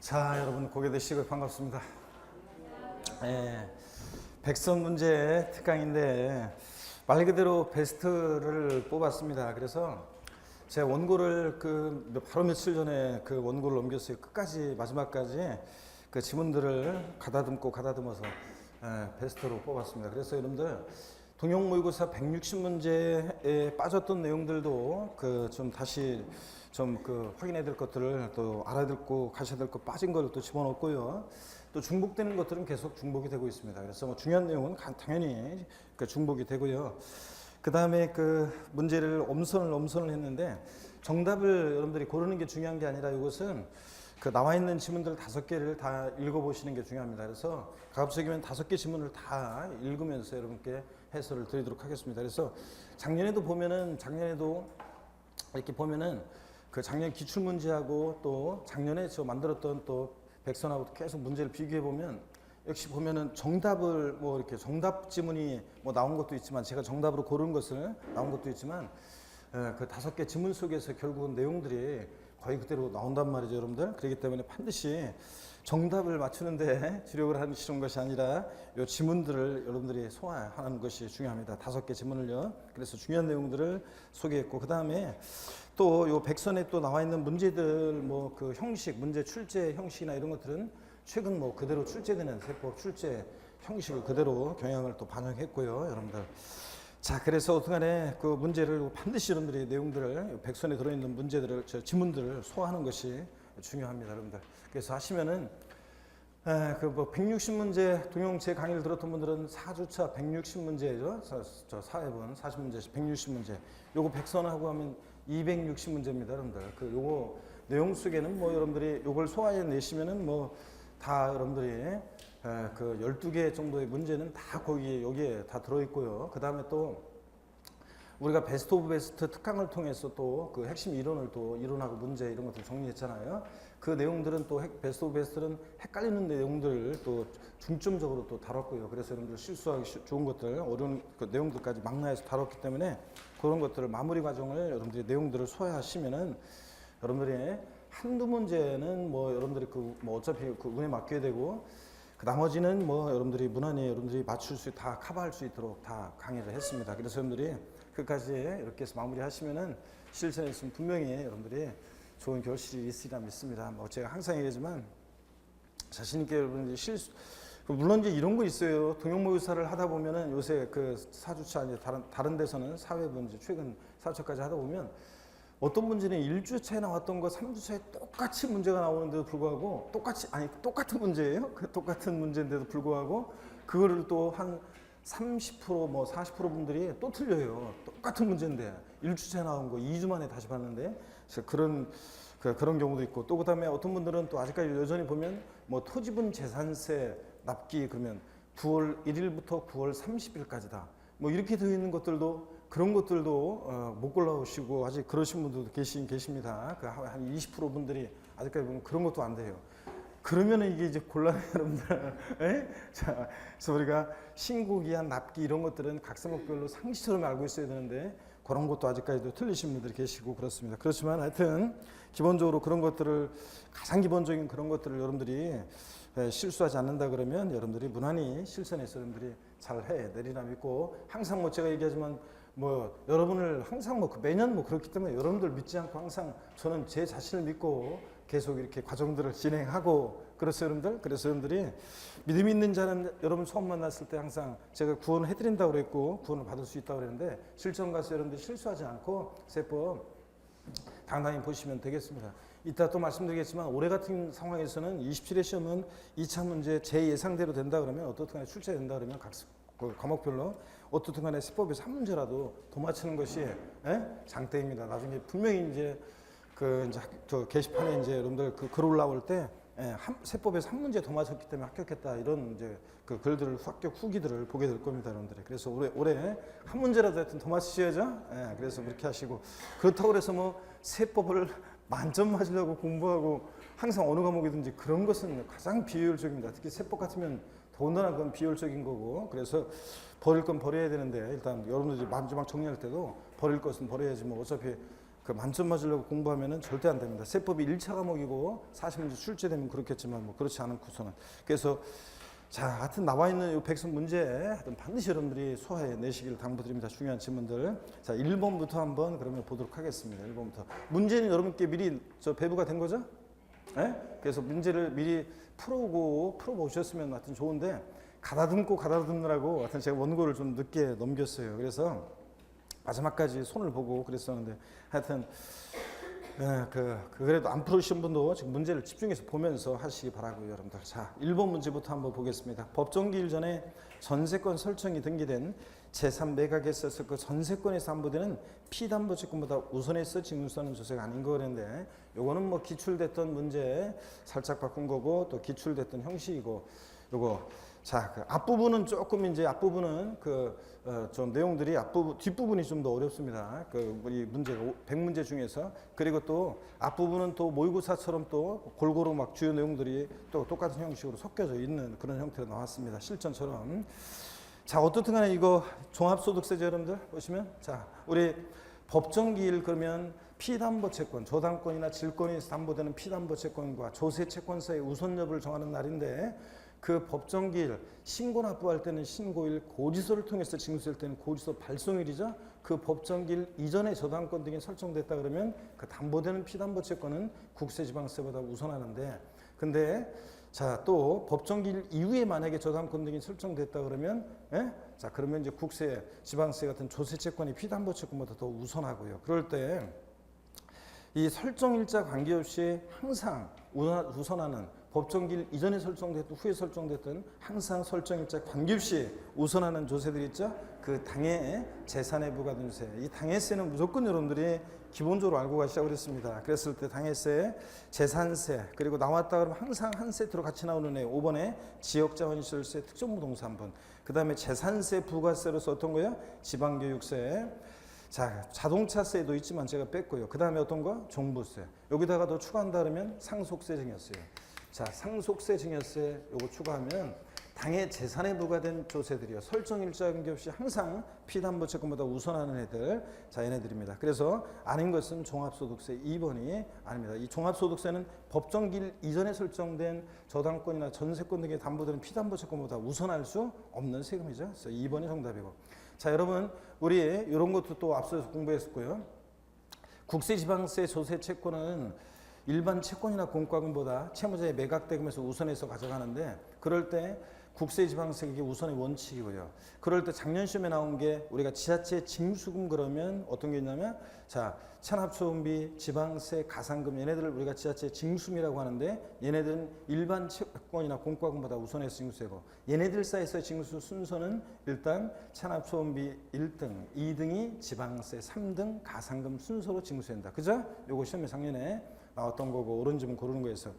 자, 여러분 고개 드시고 반갑습니다. 백선 문제 특강인데 말 그대로 베스트를 뽑았습니다. 그래서 제 원고를 바로 며칠 전에 그 원고를 넘겼어요. 끝까지 마지막까지 그 지문들을 가다듬어서 베스트로 뽑았습니다. 그래서 여러분들 동형 모의고사 160문제에 빠졌던 내용들도 좀 다시 확인해야 될 것들을 또 알아듣고 가셔야 될 것 빠진 걸 또 집어넣었고요. 또 중복되는 것들은 계속 중복이 되고 있습니다. 그래서 중요한 내용은 당연히 중복이 되고요. 그 다음에 문제를 엄선을 했는데 정답을 여러분들이 고르는 게 중요한 게 아니라 이것은 나와 있는 지문들 5개를 다 읽어보시는 게 중요합니다. 그래서 가급적이면 5개 지문을 다 읽으면서 여러분께 해설을 드리도록 하겠습니다. 그래서 작년에도 이렇게 보면은 작년 기출문제하고 또 작년에 저 만들었던 또 백선하고 계속 문제를 비교해 보면 역시 보면은 정답을 이렇게 정답 지문이 나온 것도 있지만 제가 정답으로 고른 것을 나온 것도 있지만 그 5개 지문 속에서 결국은 내용들이 거의 그대로 나온단 말이죠, 여러분들. 그렇기 때문에 반드시 정답을 맞추는데 주력을 하시는 것이 아니라 이 지문들을 여러분들이 소화하는 것이 중요합니다. 5개 지문을요. 그래서 중요한 내용들을 소개했고, 그 다음에 또 요 백선에 또 나와 있는 문제들 형식, 문제 출제 형식이나 이런 것들은 최근 그대로 출제되는 세법 출제 형식을 그대로 경향을 또 반영했고요, 여러분들. 자, 그래서 어떻게간에 문제를 반드시 여러분들이 내용들을 백선에 들어있는 문제들을 지문들을 소화하는 것이 중요합니다, 여러분들. 그래서 하시면은 160문제 동형 제 강의를 들었던 분들은 4주차 160문제죠. 저 사회분 40문제 160문제. 요거 백선하고 하면 260문제입니다, 여러분들. 요거 내용 속에는 여러분들이 요걸 소화해 내시면은 다 여러분들이 12개 정도의 문제는 다 여기에 다 들어있고요. 그 다음에 또 우리가 베스트 오브 베스트 특강을 통해서 또 핵심 이론을 또 이론하고 문제 이런 것들 정리했잖아요. 그 내용들은 또 베스트 오브 베스트는 헷갈리는 내용들을 또 중점적으로 또 다뤘고요. 그래서 여러분들 실수하기 좋은 것들, 어려운 내용들까지 망라해서 다뤘기 때문에 그런 것들을 마무리 과정을 여러분들이 내용들을 소화하시면은 여러분들이 한두 문제는 여러분들이 어차피 운에 맡겨야 되고 나머지는 여러분들이 무난히 여러분들이 맞출 수 다 커버할 수 있도록 다 강의를 했습니다. 그래서 여러분들이 끝까지 이렇게 해서 마무리하시면은 실천에 있으면 분명히 여러분들이 좋은 결실이 있으리라 믿습니다. 제가 항상 얘기하지만 자신 있게 여러분들이 물론 이제 이런 거 있어요. 동형 모의고사를 하다 보면은 요새 4주차 이제 다른 데서는 사회분 이제 최근 4주차까지 하다 보면 어떤 문제는 1주차에 나왔던 거 3주차에 똑같이 문제가 나오는데도 불구하고 똑같은 문제예요. 똑같은 문제인데도 불구하고 그거를 또 한 30% 40% 분들이 또 틀려요. 똑같은 문제인데 1주차에 나온 거 2주 만에 다시 봤는데 그런 경우도 있고, 또 그다음에 어떤 분들은 또 아직까지 여전히 보면 토지분 재산세 납기 그러면 9월 1일부터 9월 30일까지다. 이렇게 되어 있는 것들도 그런 것들도 못 골라오시고 아직 그러신 분들도 계십니다. 한 20% 분들이 아직까지 보면 그런 것도 안 돼요. 그러면은 이게 이제 곤란해요, 여러분들. 자, 그래서 우리가 신고기한 납기 이런 것들은 각 세목별로 상식처럼 알고 있어야 되는데 그런 것도 아직까지도 틀리신 분들이 계시고 그렇습니다. 그렇지만 하여튼 기본적으로 그런 것들을 가장 기본적인 그런 것들을 여러분들이 실수하지 않는다 그러면 여러분들이 무난히 실천해서 여러분들이 잘 해내리라 믿고, 항상 제가 얘기하지만 여러분을 항상 매년 그렇기 때문에 여러분들 믿지 않고 항상 저는 제 자신을 믿고 계속 이렇게 과정들을 진행하고 그래서 여러분들이 믿음이 있는 자는 여러분 처음 만났을 때 항상 제가 구원을 해드린다고 그랬고 구원을 받을 수 있다고 그랬는데 실전 가서 여러분들 실수하지 않고 세법 당당히 보시면 되겠습니다. 이따 또 말씀드리겠지만 올해 같은 상황에서는 27회 시험은 2차 문제 제 예상대로 된다 그러면 어떻든 간에 출제된다 그러면 각 과목별로 어떻든 간에 세법에서 한 문제라도 더 맞추는 것이 장대입니다. 나중에 분명히 이제 게시판에 이제 여러분들 글 올라올 때 세법에서 한 문제 더 맞췄기 때문에 합격했다 이런 이제 글들을 합격 후기들을 보게 될 겁니다, 여러분들이. 그래서 올해 한 문제라도 하여튼 더 맞추셔야죠. 그래서 그렇게 하시고, 그렇다고 해서 세법을 만점 맞으려고 공부하고 항상 어느 과목이든지 그런 것은 가장 비효율적입니다. 특히 세법 같으면 더군다나 그건 비효율적인 거고, 그래서 버릴 건 버려야 되는데 일단 여러분들이 마지막 정리할 때도 버릴 것은 버려야지 어차피 그 만점 맞으려고 공부하면은 절대 안 됩니다. 세법이 1차 과목이고 40문제 출제되면 그렇겠지만 뭐 그렇지 않고서는. 그래서 자, 하여튼 나와 있는 이 백선 문제 하여튼 반드시 여러분들이 소화해 내시기를 당부드립니다. 중요한 질문들. 자, 1번부터 한번 그러면 보도록 하겠습니다. 1번부터. 문제는 여러분께 미리 배부가 된 거죠? 네? 그래서 문제를 미리 풀어보셨으면 하여튼 좋은데 가다듬느라고 하여튼 제가 원고를 좀 늦게 넘겼어요. 그래서 마지막까지 손을 보고 그랬었는데 하여튼 그래도 안 풀으신 분도 지금 문제를 집중해서 보면서 하시기 바라고요, 여러분들. 자, 1번 문제부터 한번 보겠습니다. 법정기일 전에 전세권 설정이 등기된 제3매각에 있어서 그 전세권에서 담보되는 피담보채권보다 우선해서 징수하는 조세가 아닌 거 그랬는데 요거는 뭐 기출됐던 문제 살짝 바꾼 거고 또 기출됐던 형식이고 요거 자, 그 앞부분은 조금 이제 앞부분은 좀 내용들이 뒷부분이 좀 더 어렵습니다. 우리 문제가 100문제 중에서 그리고 또 앞부분은 또 모의고사처럼 또 골고루 막 주요 내용들이 또 똑같은 형식으로 섞여져 있는 그런 형태로 나왔습니다. 실전처럼. 자, 어떻든 간에 이거 종합소득세죠, 여러분들 보시면 자, 우리 법정기일 그러면 피담보채권, 저당권이나 질권에서 담보되는 피담보채권과 조세채권사의 우선 여부를 정하는 날인데 그 법정기일 신고 납부할 때는 신고일, 고지서를 통해서 징수할 때는 고지서 발송일이죠. 그 법정기일 이전에 저당권 등이 설정됐다 그러면 그 담보되는 피담보채권은 국세지방세보다 우선하는데 근데 자, 또 법정기일 이후에 만약에 저당권 등이 설정됐다 그러면 자, 그러면 이제 국세, 지방세 같은 조세채권이 피담보채권보다 더 우선하고요. 그럴 때 이 설정일자 관계없이 항상 우선하는 법정기일 이전에 설정됐든 후에 설정됐든 항상 설정일자 관계없이 우선하는 조세들이 있죠. 그 당해 재산에 부과된 세. 이 당해세는 무조건 여러분들이 기본적으로 알고 가시라고 그랬습니다. 그랬을 때 당해세, 재산세 그리고 나왔다 그러면 항상 한 세트로 같이 나오는 애 5번에 지역자원시설세, 특정부동산 분. 그 다음에 재산세 부가세로서 어떤 거예요? 지방교육세. 자, 자동차세도 있지만 제가 뺐고요. 그 다음에 어떤 거? 종부세. 여기다가 더 추가한다 그러면 상속세 증여세. 자, 상속세 증여세 요거 추가하면 당해 재산에 부과된 조세들이요. 설정일자 관계없이 항상 피담보채권보다 우선하는 애들. 자, 얘네들입니다. 그래서 아닌 것은 종합소득세 2번이 아닙니다. 이 종합소득세는 법정기일 이전에 설정된 저당권이나 전세권 등에 담보되는 피담보채권보다 우선할 수 없는 세금이죠. 그래서 2번이 정답이고. 자, 여러분 우리 이런 것도 또 앞서서 공부했었고요. 국세지방세 조세채권은 일반 채권이나 공과금보다 채무자의 매각대금에서 우선해서 가져가는데 그럴 때 국세지방세가 우선의 원칙이고요. 그럴 때 작년 시험에 나온 게 우리가 지자체 징수금 그러면 어떤 게 있냐면 자, 체납소음비, 지방세, 가산금 얘네들을 우리가 지자체 징수미라고 하는데 얘네들은 일반 채권이나 공과금보다 우선해서 징수되고 얘네들 사이에서 징수 순서는 일단 체납소음비 1등, 2등이 지방세, 3등 가산금 순서로 징수된다. 그죠? 요거 시험에 작년에 나왔던 거고 옳은 점은 고르는 거에서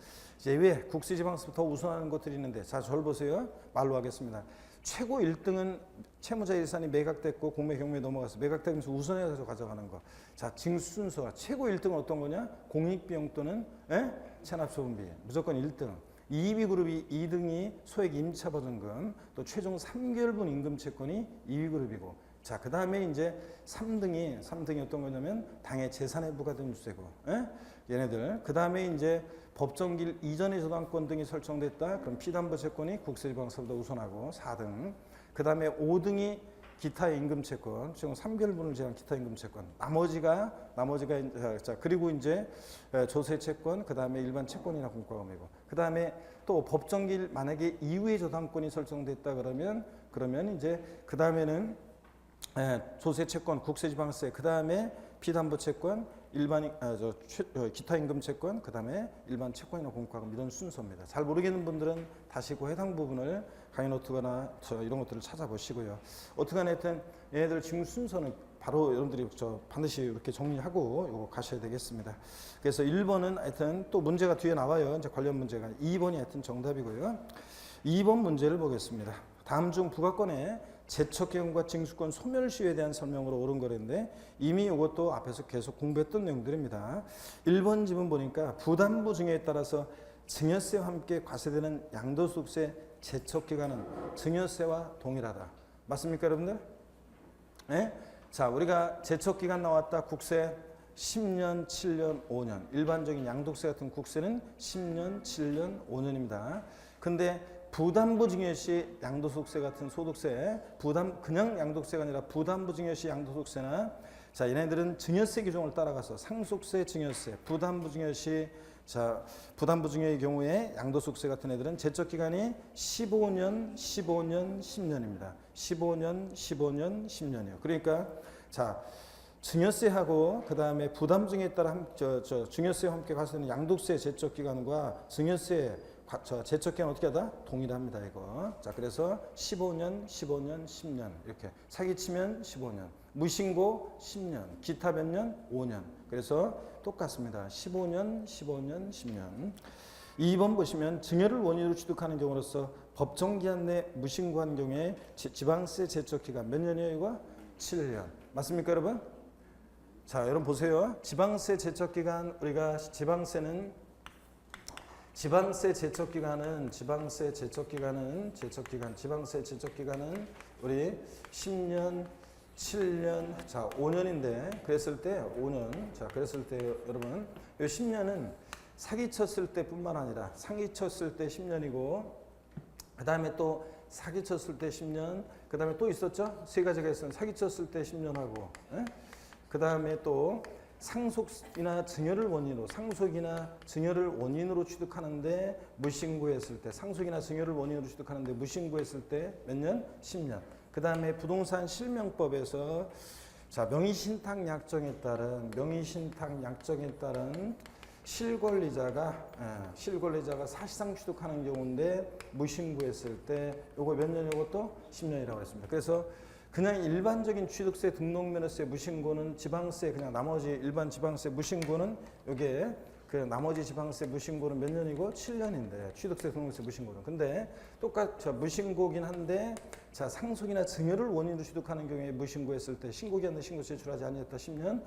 예외 국세지방세부터 더 우선하는 것들이 있는데 자, 저를 보세요. 말로 하겠습니다. 최고 1등은 채무자 예산이 매각됐고 공매 경매에 넘어가서 매각되면서 우선해서 가져가는 거. 자, 징수 순서가 최고 1등은 어떤 거냐? 공익비용 또는 체납소음비 무조건 1등. 2위 그룹이 2등이 소액 임차보증금 또 최종 3개월분 임금채권이 2위 그룹이고 자, 그 다음에 이제 3등이 어떤 거냐면 당해 재산에 부과된 주세고 얘네들. 그 다음에 이제 법정기일 이전의 저당권 등이 설정됐다. 그럼 피담보채권이 국세지방세보다 우선하고 4등. 그 다음에 5등이 기타의 임금채권, 지금 3개월분을 제한 기타 임금채권. 나머지가 자, 그리고 이제 조세채권, 그 다음에 일반 채권이나 공과금이고. 그 다음에 또 법정기일 만약에 이후에 저당권이 설정됐다 그러면 이제 그 다음에는 조세채권, 국세지방세, 그 다음에 피담보채권, 일반 기타 임금채권, 그 다음에 일반 채권이나 공과금 이런 순서입니다. 잘 모르겠는 분들은 다시 그 해당 부분을 강의 노트나 이런 것들을 찾아보시고요. 어떻게든 하여튼 얘네들 지금 순서는 바로 여러분들이 반드시 이렇게 정리하고 이거 가셔야 되겠습니다. 그래서 1번은 하여튼 또 문제가 뒤에 나와요. 이제 관련 문제가 2번이 하여튼 정답이고요. 2번 문제를 보겠습니다. 다음 중 부가권의 제척개헌과 징수권 소멸시효에 대한 설명으로 옳은 거랬는데 이미 이것도 앞에서 계속 공부했던 내용들입니다. 1번 지문 보니까 부담부 증여에 따라서 증여세와 함께 과세되는 양도소득세 제척기간은 증여세와 동일하다. 맞습니까, 여러분들? 네? 자, 우리가 제척기간 나왔다. 국세 10년, 7년, 5년. 일반적인 양도세 같은 국세는 10년, 7년, 5년입니다. 근데 부담부 증여시 양도소득세 같은 소득세, 그냥 양도세가 아니라 부담부 증여시 양도소득세나 자, 얘네들은 증여세 규정을 따라가서 상속세, 증여세, 부담부 증여시 부담부 증여의 경우에 양도소득세 같은 애들은 제적 기간이 15년, 15년, 10년입니다. 15년, 15년, 10년이에요. 그러니까 자, 증여세하고 그 다음에 부담증에 따라 증여세와 함께 가시는 양도세 제적 기간과 증여세 제적 기간 어떻게 하다? 동일합니다, 이거. 자, 그래서 15년, 15년, 10년 이렇게 사기치면 15년, 무신고 10년, 기타 몇 년? 5년. 그래서 똑같습니다. 15년, 15년, 10년. 2번 보시면 증여를 원인으로 취득하는 경우로서 법정기한 내 무신고한 경우에 지방세 제적 기간 몇 년이에요, 이거? 7년. 맞습니까, 여러분? 자, 여러분 보세요. 지방세 제적 기간 우리가 지방세 제적 기간은 우리 10년, 7년, 자 5년인데 그랬을 때 5년, 자 그랬을 때 여러분 이 10년은 사기쳤을 때뿐만 아니라 사기쳤을 때 10년이고 그 다음에 또 사기쳤을 때 10년, 그 다음에 또 있었죠? 세 가지가 있었는데 사기쳤을 때 10년하고 그 다음에 또 상속이나 증여를 원인으로 취득하는데 무신고했을 때 상속이나 증여를 원인으로 취득하는데 무신고했을 때 몇 년? 10년. 그 다음에 부동산 실명법에서 자 명의신탁 약정에 따른 실권리자가 사실상 취득하는 경우인데 무신고했을 때 요거 몇 년? 요것도 10년이라고 했습니다. 그래서 그냥 일반적인 취득세 등록면허세 무신고는 지방세 그냥 나머지 일반 지방세 무신고는 요게 그 나머지 지방세 무신고는 몇 년이고 7년인데 취득세 등록세 무신고는 근데 똑같죠 무신고긴 한데 자 상속이나 증여를 원인으로 취득하는 경우에 무신고했을 때 신고기한 내 신고 제출하지 아니했다 10년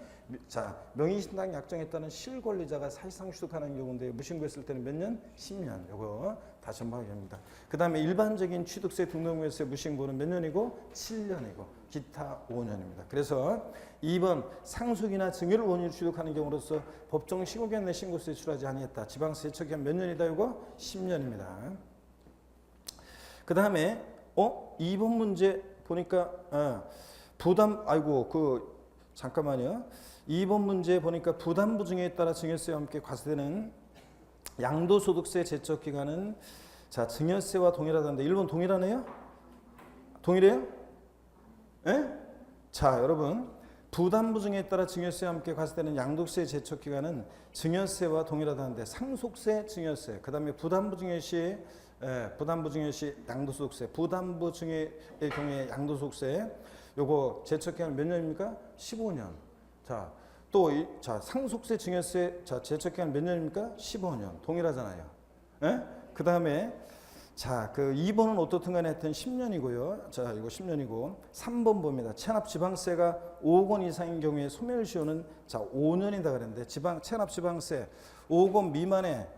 자 명의신탁 약정에 따른 실권리자가 사실상 취득하는 경우인데 무신고했을 때는 몇 년? 10년 요거 다시 한번 하겠습니다. 그 다음에 일반적인 취득세 등록면허세 무신고는 몇 년이고 7년이고 기타 5년입니다. 그래서 2번 상속이나 증여를 원인으로 취득하는 경우로서 법정 신고기한 내 신고세 제출하지 아니했다. 지방세 제척기한 몇 년이다 이거? 10년입니다. 그 다음에 2번 문제 보니까 잠깐만요. 2번 문제 보니까 부담부 증여에 따라 증여세와 함께 과세되는 양도소득세 제척기간은 자 증여세와 동일하다는데 1번 동일하네요? 동일해요? 예? 자 여러분 부담부 증여에 따라 증여세와 함께 과세되는 양도세 제척기간은 증여세와 동일하다는데 상속세, 증여세 그 다음에 부담부 증여 시 양도소득세 부담부 증여의 경우에 양도소득세 요거 제척기간 몇 년입니까? 15년. 자 상속세, 증여세 제척기간 몇 년입니까? 15년. 동일하잖아요. 예? 그 다음에 그 2번은 어떻든 간에 하여튼 10년이고요. 자, 이거 10년이고 3번 봅니다. 체납 지방세가 5억 원 이상인 경우에 소멸시효는 5년이다 그랬는데 체납 지방세 5억 원 미만에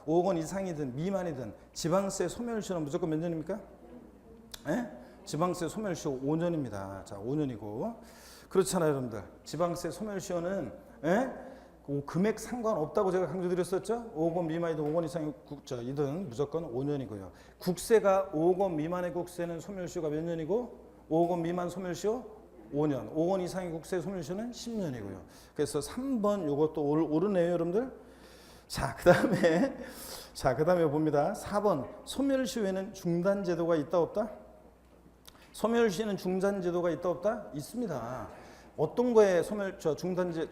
5억 원 이상이든 미만이든 지방세 소멸시효는 무조건 몇 년입니까? 예? 지방세 소멸시효 5년입니다. 자, 5년이고 그렇잖아요, 여러분들. 지방세 소멸시효는 금액 상관없다고 제가 강조드렸었죠. 5억 원 미만이든 5억 원 이상이든 무조건 5년이고요. 국세가 5억 원 미만의 국세는 소멸시효가 몇 년이고 5억 원 미만 소멸시효 5년. 5억 원 이상의 국세 소멸시효는 10년이고요. 그래서 3번 요것도 오르네요, 여러분들. 그다음에 봅니다. 4번 소멸시효에는 중단제도가 있다 없다? 소멸시효에는 중단제도가 있다 없다? 있습니다. 어떤 거에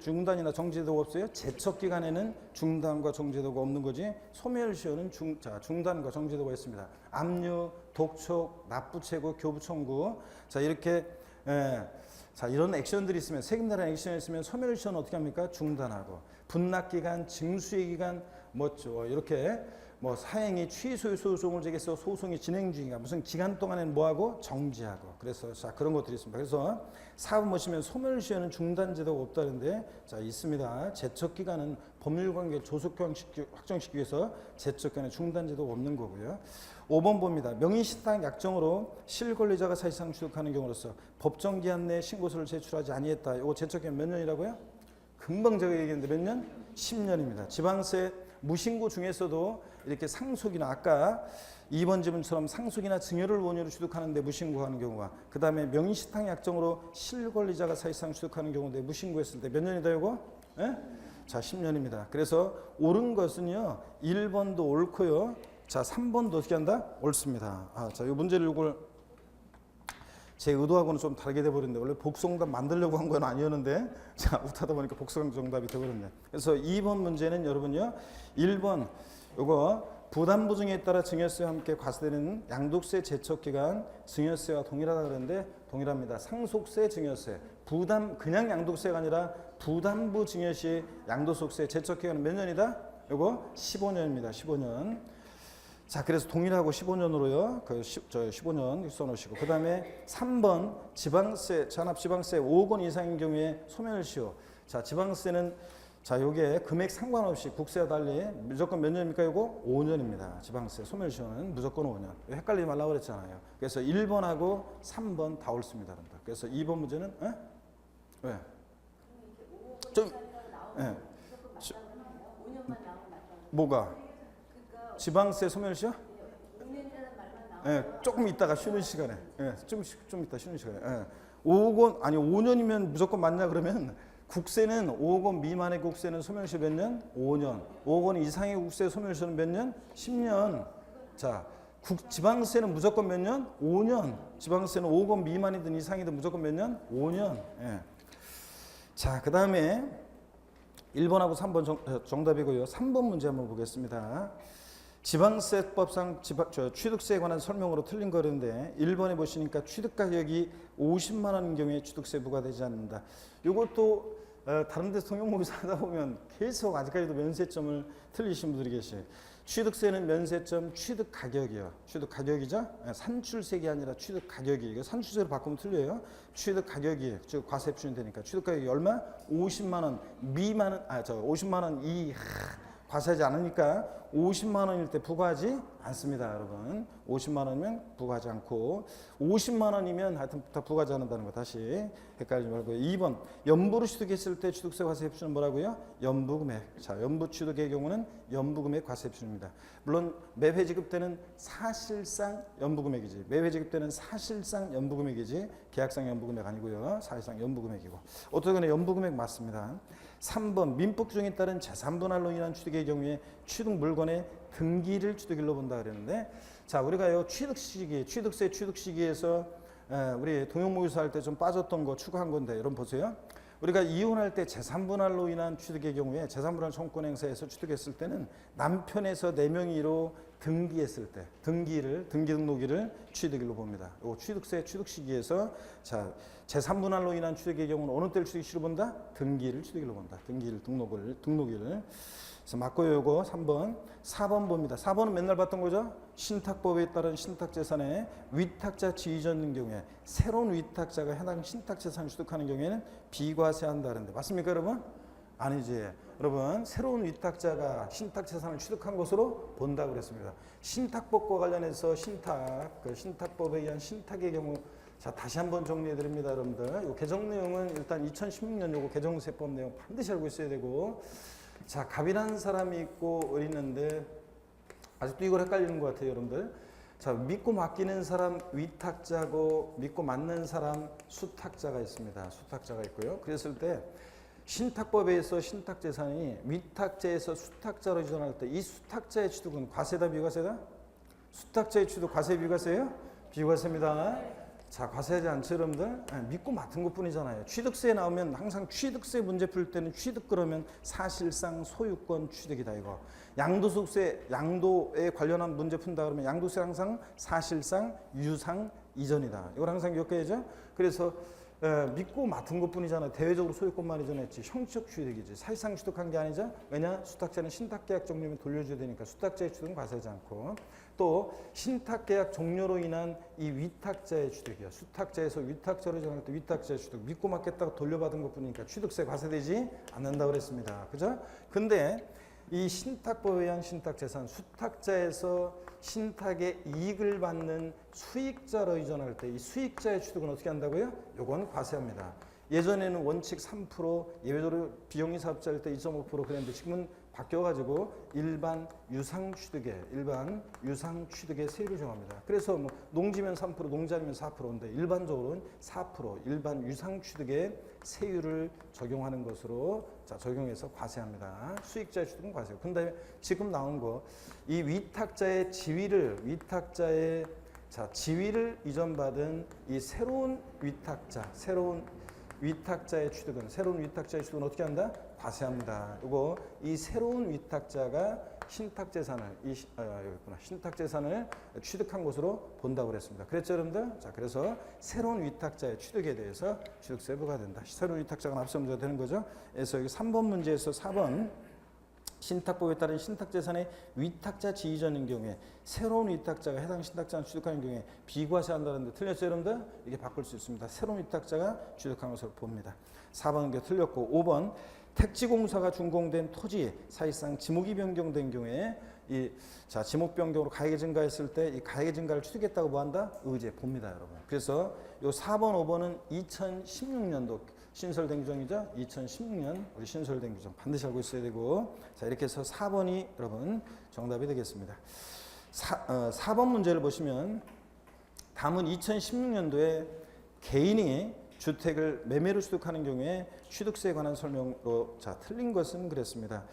중단이나 정지제도가 없어요? 제척기간에는 중단과 정지제도가 없는 거지 소멸시효는 중단과 정지제도가 있습니다. 압류, 독촉, 납부채고, 교부청구 이렇게 이런 액션들이 있으면 세금 내란 액션이 있으면 소멸시효는 어떻게 합니까? 중단하고 분납기간, 징수의기간 이렇게 사행이 취소의 소송을 제기해서 소송이 진행 중인가 무슨 기간 동안에는 뭐하고 정지하고 그래서 그런 것들이 있습니다. 그래서 4번 보시면 소멸시효는 중단제도가 없다는데 있습니다. 제척기간은 법률관계 조속히 확정시키기 위해서 제척기간에 중단제도가 없는 거고요. 5번 봅니다. 명의신탁 약정으로 실권리자가 사실상 취득하는 경우로서 법정기한 내 신고서를 제출하지 아니했다. 이거 제척기간 몇 년이라고요? 금방 제가 얘기했는데 몇 년? 10년입니다. 지방세 무신고 중에서도 이렇게 상속이나 아까 2번 지문처럼 상속이나 증여를 원유로 취득하는데 무신고하는 경우와 그 다음에 명의시탕 약정으로 실권리자가 사실상 취득하는 경우인데 무신고했을 때 몇 년이다 이거? 예? 자 10년입니다. 그래서 옳은 것은요 1번도 옳고요. 자 3번도 어떻게 한다? 옳습니다. 자 이 문제를 이걸 제 의도하고는 좀 다르게 돼버렸는데 원래 복수정답 만들려고 한 건 아니었는데 자 못하다 보니까 복수정답이 돼버렸네. 그래서 2번 문제는 여러분요 1번 요거 부담보증에 따라 증여세와 함께 과세되는 양도세 제척기간 증여세와 동일하다 그러는데 동일합니다. 상속세 증여세 그냥 양도세가 아니라 부담부 증여시 양도소득세 제척기간은 몇 년이다? 요거 15년입니다. 15년. 자, 그래서 동일하고 15년으로요. 15년 써놓으시고 그 다음에 3번 지방세, 전압지방세 5억 원 이상인 경우에 소멸시효. 자, 지방세는 자, 요게 금액 상관없이 국세와 달리 무조건 몇 년입니까? 요거 5년입니다. 지방세 소멸시효는 무조건 5년. 헷갈리지 말라고 그랬잖아요. 그래서 1번하고 3번 다 옳습니다. 그래서 2번 문제는 왜? 좀 뭐가? 지방세 소멸시효? 조금 있다가 쉬는 시간에. 좀 이따 쉬는 시간에. 5억 원 아니 5년이면 무조건 맞냐 그러면 국세는 5억 원 미만의 국세는 소멸시효 몇 년? 5년. 5억 원 이상의 국세 소멸시효는 몇 년? 10년. 자, 지방세는 무조건 몇 년? 5년. 지방세는 5억 원 미만이든 이상이든 무조건 몇 년? 5년. 자, 그 다음에 1번하고 3번 정답이고요. 3번 문제 한번 보겠습니다. 지방세법상 취득세에 관한 설명으로 틀린 거는데 1번에 보시니까 취득가격이 50만 원인 경우에 취득세 부과되지 않는다. 이것도 다른 데서 통용모의사 하다 보면 계속 아직까지도 면세점을 틀리신 분들이 계셔요. 취득세는 면세점 취득가격이요. 취득가격이죠. 산출세가 아니라 취득가격이. 이거 산출세로 바꾸면 틀려요. 취득가격이 즉 과세 표준이 되니까 취득가격이 얼마? 50만 원 미만은 50만 원 과세하지 않으니까 50만 원일 때 부과하지 않습니다, 여러분. 50만 원이면 부과하지 않고 50만 원이면 하여튼 다 부과하지 않는다는 거 다시 헷갈리지 말고요. 2번 연부로 취득했을 때 취득세 과세 표준은 뭐라고요? 연부금액. 자, 연부 취득의 경우는 연부금액 과세 표준입니다. 물론 매회 지급 때는 사실상 연부금액이지. 매회 지급 때는 사실상 연부금액이지 계약상 연부금액 아니고요. 사실상 연부금액이고. 어떻게 연부금액 맞습니다. 3번 민법규정에 따른 재산분할로 인한 취득의 경우에 취득 물건의 등기를 취득일로 본다 그랬는데 자 우리가요 취득세 취득 시기에서 우리 동용모의사 할 때 좀 빠졌던 거 추가한 건데 여러분 보세요. 우리가 이혼할 때 재산분할로 인한 취득의 경우에 재산분할 청구권 행사에서 취득했을 때는 남편에서 4명이로 등기했을 때 등기 등록일을 취득일로 봅니다. 요 취득세 취득 시기에서 자 재산분할로 인한 취득의 경우는 어느 때를 취득시로 본다? 등기를 취득일로 본다. 등기를 등록일을. 그래서 맞고요. 요거 3번. 4번 봅니다. 4번은 맨날 봤던 거죠. 신탁법에 따른 신탁재산의 위탁자 지위전인 경우에 새로운 위탁자가 해당 신탁재산을 취득하는 경우에는 비과세한다는데 맞습니까 여러분? 아니지. 여러분 새로운 위탁자가 신탁재산을 취득한 것으로 본다고 그랬습니다. 신탁법과 관련해서 신탁법에 의한 신탁의 경우 자 다시 한번 정리해 드립니다 여러분들. 이 개정 내용은 일단 2016년 요거 개정세법 내용 반드시 알고 있어야 되고 자 갑이라는 사람이 있고 있는데 아직도 이걸 헷갈리는 것 같아요 여러분들. 자 믿고 맡기는 사람 위탁자고 믿고 맡는 사람 수탁자가 있습니다. 수탁자가 있고요. 그랬을 때 신탁법에 의해서 신탁재산이 위탁자에서 수탁자로 이전할 때 이 수탁자의 취득은 과세다 비과세다? 수탁자의 취득 과세 비과세예요? 비과세입니다. 자 과세하지 않죠 여러분들? 믿고 맡은 것뿐이잖아요. 취득세 나오면 항상 취득세 문제 풀 때는 취득 그러면 사실상 소유권 취득이다 이거. 양도소득세 양도에 관련한 문제 푼다 그러면 양도세 항상 사실상 유상 이전이다. 이걸 항상 기억해야죠. 그래서 믿고 맡은 것뿐이잖아요. 대외적으로 소유권만 이전했지 형식 취득이지 사실상 취득한 게 아니죠. 왜냐 수탁자는 신탁계약 종료면 돌려줘야 되니까 수탁자의 취득은 과세하지 않고 또 신탁계약 종료로 인한 이 위탁자의 취득이요. 수탁자에서 위탁자로 이전할 때 위탁자의 취득 믿고 맡겠다고 돌려받은 것뿐이니까 취득세 과세되지 않는다고 그랬습니다. 그죠? 근데 이 신탁법에 의한 신탁재산 수탁자에서 신탁의 이익을 받는 수익자로 이전할 때 이 수익자의 취득은 어떻게 한다고요? 요건 과세합니다. 예전에는 원칙 3%, 예외적으로 비영리 사업자일 때 2.5% 그랬는데 지금은 바뀌어가지고 일반 유상 취득의 세율을 정합니다. 그래서 뭐 농지면 3%, 농지 아니면 4%인데 일반적으로는 4% 일반 유상 취득의 세율을 적용하는 것으로 적용해서 과세합니다. 수익자의 취득은 과세고. 근데 지금 나온 거 이 위탁자의 지위를 이전받은 이 새로운 위탁자의 취득은 어떻게 한다? 과세합니다. 이거 이 새로운 위탁자가 신탁재산을 취득한 것으로 본다고 그랬습니다. 그랬죠, 여러분들? 자, 그래서 새로운 위탁자의 취득에 대해서 취득세 부과된다. 새로운 위탁자가 납세 문제가 되는 거죠. 그래서 여기 3번 문제에서 4번 신탁법에 따른 신탁재산의 위탁자 지위전인 경우에 새로운 위탁자가 해당 신탁자를 취득하는 경우에 비과세한다는데 틀렸죠, 여러분들? 이게 바꿀 수 있습니다. 새로운 위탁자가 취득한 것으로 봅니다. 4번은 게 틀렸고 5번 택지공사가 준공된 토지 사실상 지목이 변경된 경우에 지목 변경으로 가액이 증가했을 때 이 가액의 증가를 취득했다고 뭐한다? 의제 봅니다, 여러분. 그래서 요 4번, 5번은 2016년도 신설된 규정이죠. 2016년 우리 신설된 규정 반드시 알고 있어야 되고, 자 이렇게 해서 4번이 여러분 정답이 되겠습니다. 4번 문제를 보시면 담은 2016년도에 개인이 주택을 매매로 취득하는 경우에 취득세에 관한 설명으로 틀린 것은 그랬습니다.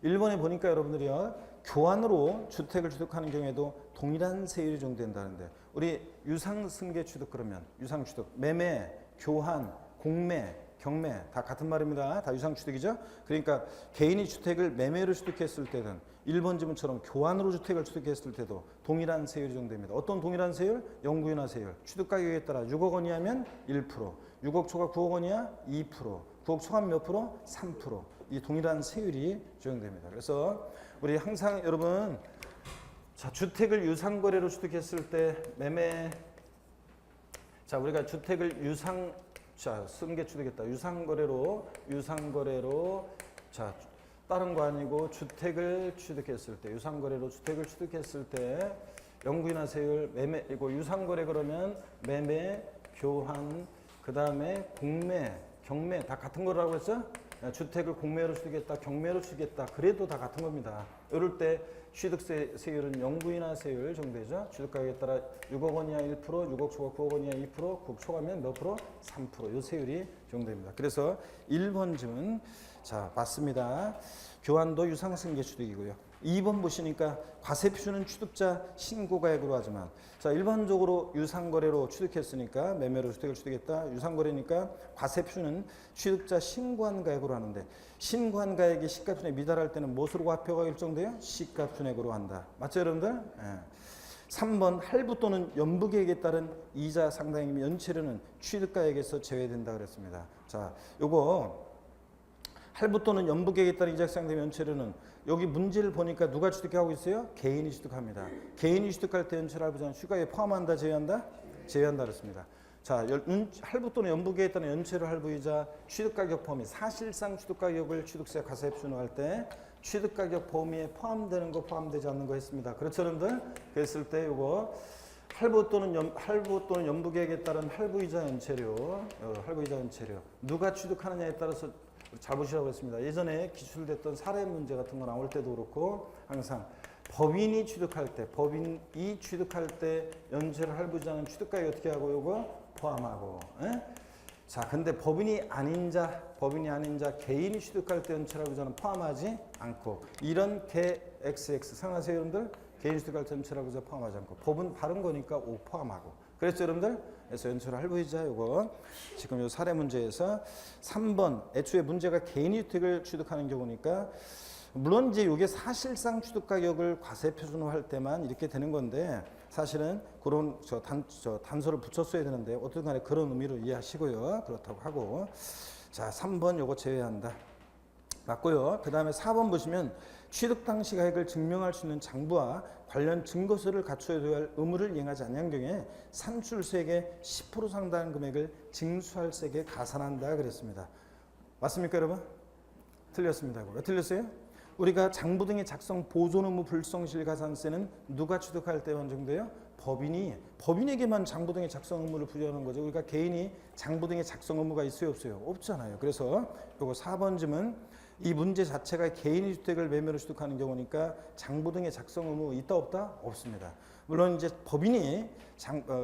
1번에 보니까 여러분들이요 교환으로 주택을 취득하는 경우에도 동일한 세율이 적용된다는데 우리 유상승계 취득 그러면 유상취득, 매매, 교환, 공매, 경매 다 같은 말입니다. 다 유상취득이죠. 그러니까 개인이 주택을 매매로 취득했을 때는 1번 지문처럼 교환으로 주택을 취득했을 때도 동일한 세율이 적용됩니다. 어떤 동일한 세율? 영구인하 세율. 취득가격에 따라 6억 원이하면 1%, 6억 초과 9억 원이야 2%, 9억 초과 몇 프로? 3%. 이 동일한 세율이 적용됩니다. 그래서 우리 항상 여러분 주택을 유상거래로 취득했을 때 매매 우리가 주택을 승계 취득했다. 유상거래로 다른 거 아니고 주택을 취득했을 때 유상거래로 주택을 취득했을 때 영구인하 세율 매매 이거 유상거래 그러면 매매, 교환 그 다음에 공매, 경매 다 같은 거라고 했죠? 주택을 공매로 취득했다, 경매로 취득했다 그래도 다 같은 겁니다. 이럴 때 취득세 세율은 영구인하 세율 정도죠. 취득가격에 따라 6억 원이야 1%, 6억 초과 9억 원이야 2%, 9억 초과면 몇 프로? 3%. 이 세율이 적용됩니다. 그래서 1번 질문 맞습니다. 교환도 유상승계 취득이고요. 2번 보시니까 과세표준은 취득자 신고가액으로 하지만 일반적으로 유상거래로 취득했으니까 매매로 주택을 취득했다. 유상거래니까 과세표준은 취득자 신고한 가액으로 하는데 신고한 가액이 시가준액에 미달할 때는 무엇으로 과표가 결정돼요? 시가준액으로 한다. 맞죠 여러분들? 예. 3번 할부 또는 연부계획에 따른 이자 상당액 연체료는 취득가액에서 제외된다 그랬습니다. 요거 할부 또는 연부계획에 따른 이자 상당액 연체료는 여기 문제를 보니까 누가 취득하고 있어요? 개인이 취득합니다. 개인이 취득할 때 연체를 할부자는 취득가액에 포함한다, 제외한다? 제외한다 그랬습니다. 할부 또는 연부계획에 따른 연체료 할부이자 취득가격 범위 사실상 취득가격을 취득세 과세 표준화할 때 취득가격 범위에 포함되는 거 포함되지 않는 거 했습니다. 그렇죠 여러분들? 그랬을 때 이거 할부 또는 연부계획에 따른 할부이자 연체료 누가 취득하느냐에 따라서 잘 보시라고 했습니다. 예전에 기출됐던 사례 문제 같은 거 나올 때도 그렇고 항상 법인이 취득할 때 연체를 할부자는 취득가액 어떻게 하고 요거 포함하고 근데 법인이 아닌 자 개인이 취득할 때 연체를 할부자는 포함하지 않고 이런 개 XX 생각하세요 여러분들? 개인 취득할 때 연체를 할부자 포함하지 않고 법은 바른 거니까 O 포함하고 그랬죠 여러분들? 그래서 연체를 할부이자 요거 지금 요 사례 문제에서 3번 애초에 문제가 개인이 주택을 취득하는 경우니까 물론 이제 이게 사실상 취득가격을 과세 표준화할 때만 이렇게 되는 건데 사실은 그런 단서를 붙였어야 되는데 어쨌든 간에 그런 의미로 이해하시고요. 그렇다고 하고 3번 요거 제외한다. 맞고요. 그 다음에 4번 보시면 취득 당시 가액을 증명할 수 있는 장부와 관련 증거서를 갖춰야 할 의무를 이행하지 않는 경우에 산출세액의 10% 상당한 금액을 징수할 세액에 가산한다 그랬습니다. 맞습니까 여러분? 틀렸습니다. 왜 틀렸어요? 우리가 장부 등의 작성 보존 의무 불성실 가산세는 누가 취득할 때 원정돼요? 법인에게만 장부등의 작성 의무를 부여하는 거죠. 그러니까 개인이 장부등의 작성 의무가 있어요, 없어요? 없잖아요. 그래서 요거 4번쯤은 이 문제 자체가 개인이 주택을 매매로 취득하는 경우니까 장부등의 작성 의무 있다 없다? 없습니다. 물론 이제 법인이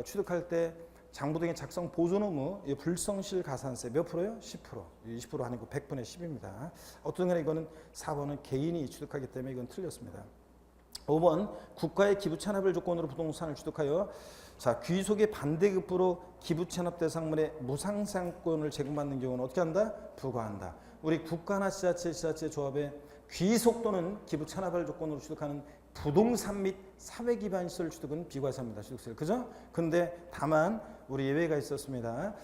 취득할 때 장부등의 작성 보존 의무, 불성실 가산세 몇 프로요? 10%. 20% 아니고 100분의 10입니다. 어떤 간에 이거는 4번은 개인이 취득하기 때문에 이건 틀렸습니다. 5번 국가의 기부 찬합을 조건으로 부동산을 취득하여 귀속의 반대급부로 기부 찬합 대상물의 무상상권을 제공받는 경우는 어떻게 한다? 부과한다. 우리 국가나 지자체 조합에 귀속 또는 기부 찬합을 조건으로 취득하는 부동산 및 사회 기반 시설 취득은 비과세입니다. 취득세를. 그죠? 근데 다만 우리 예외가 있었습니다.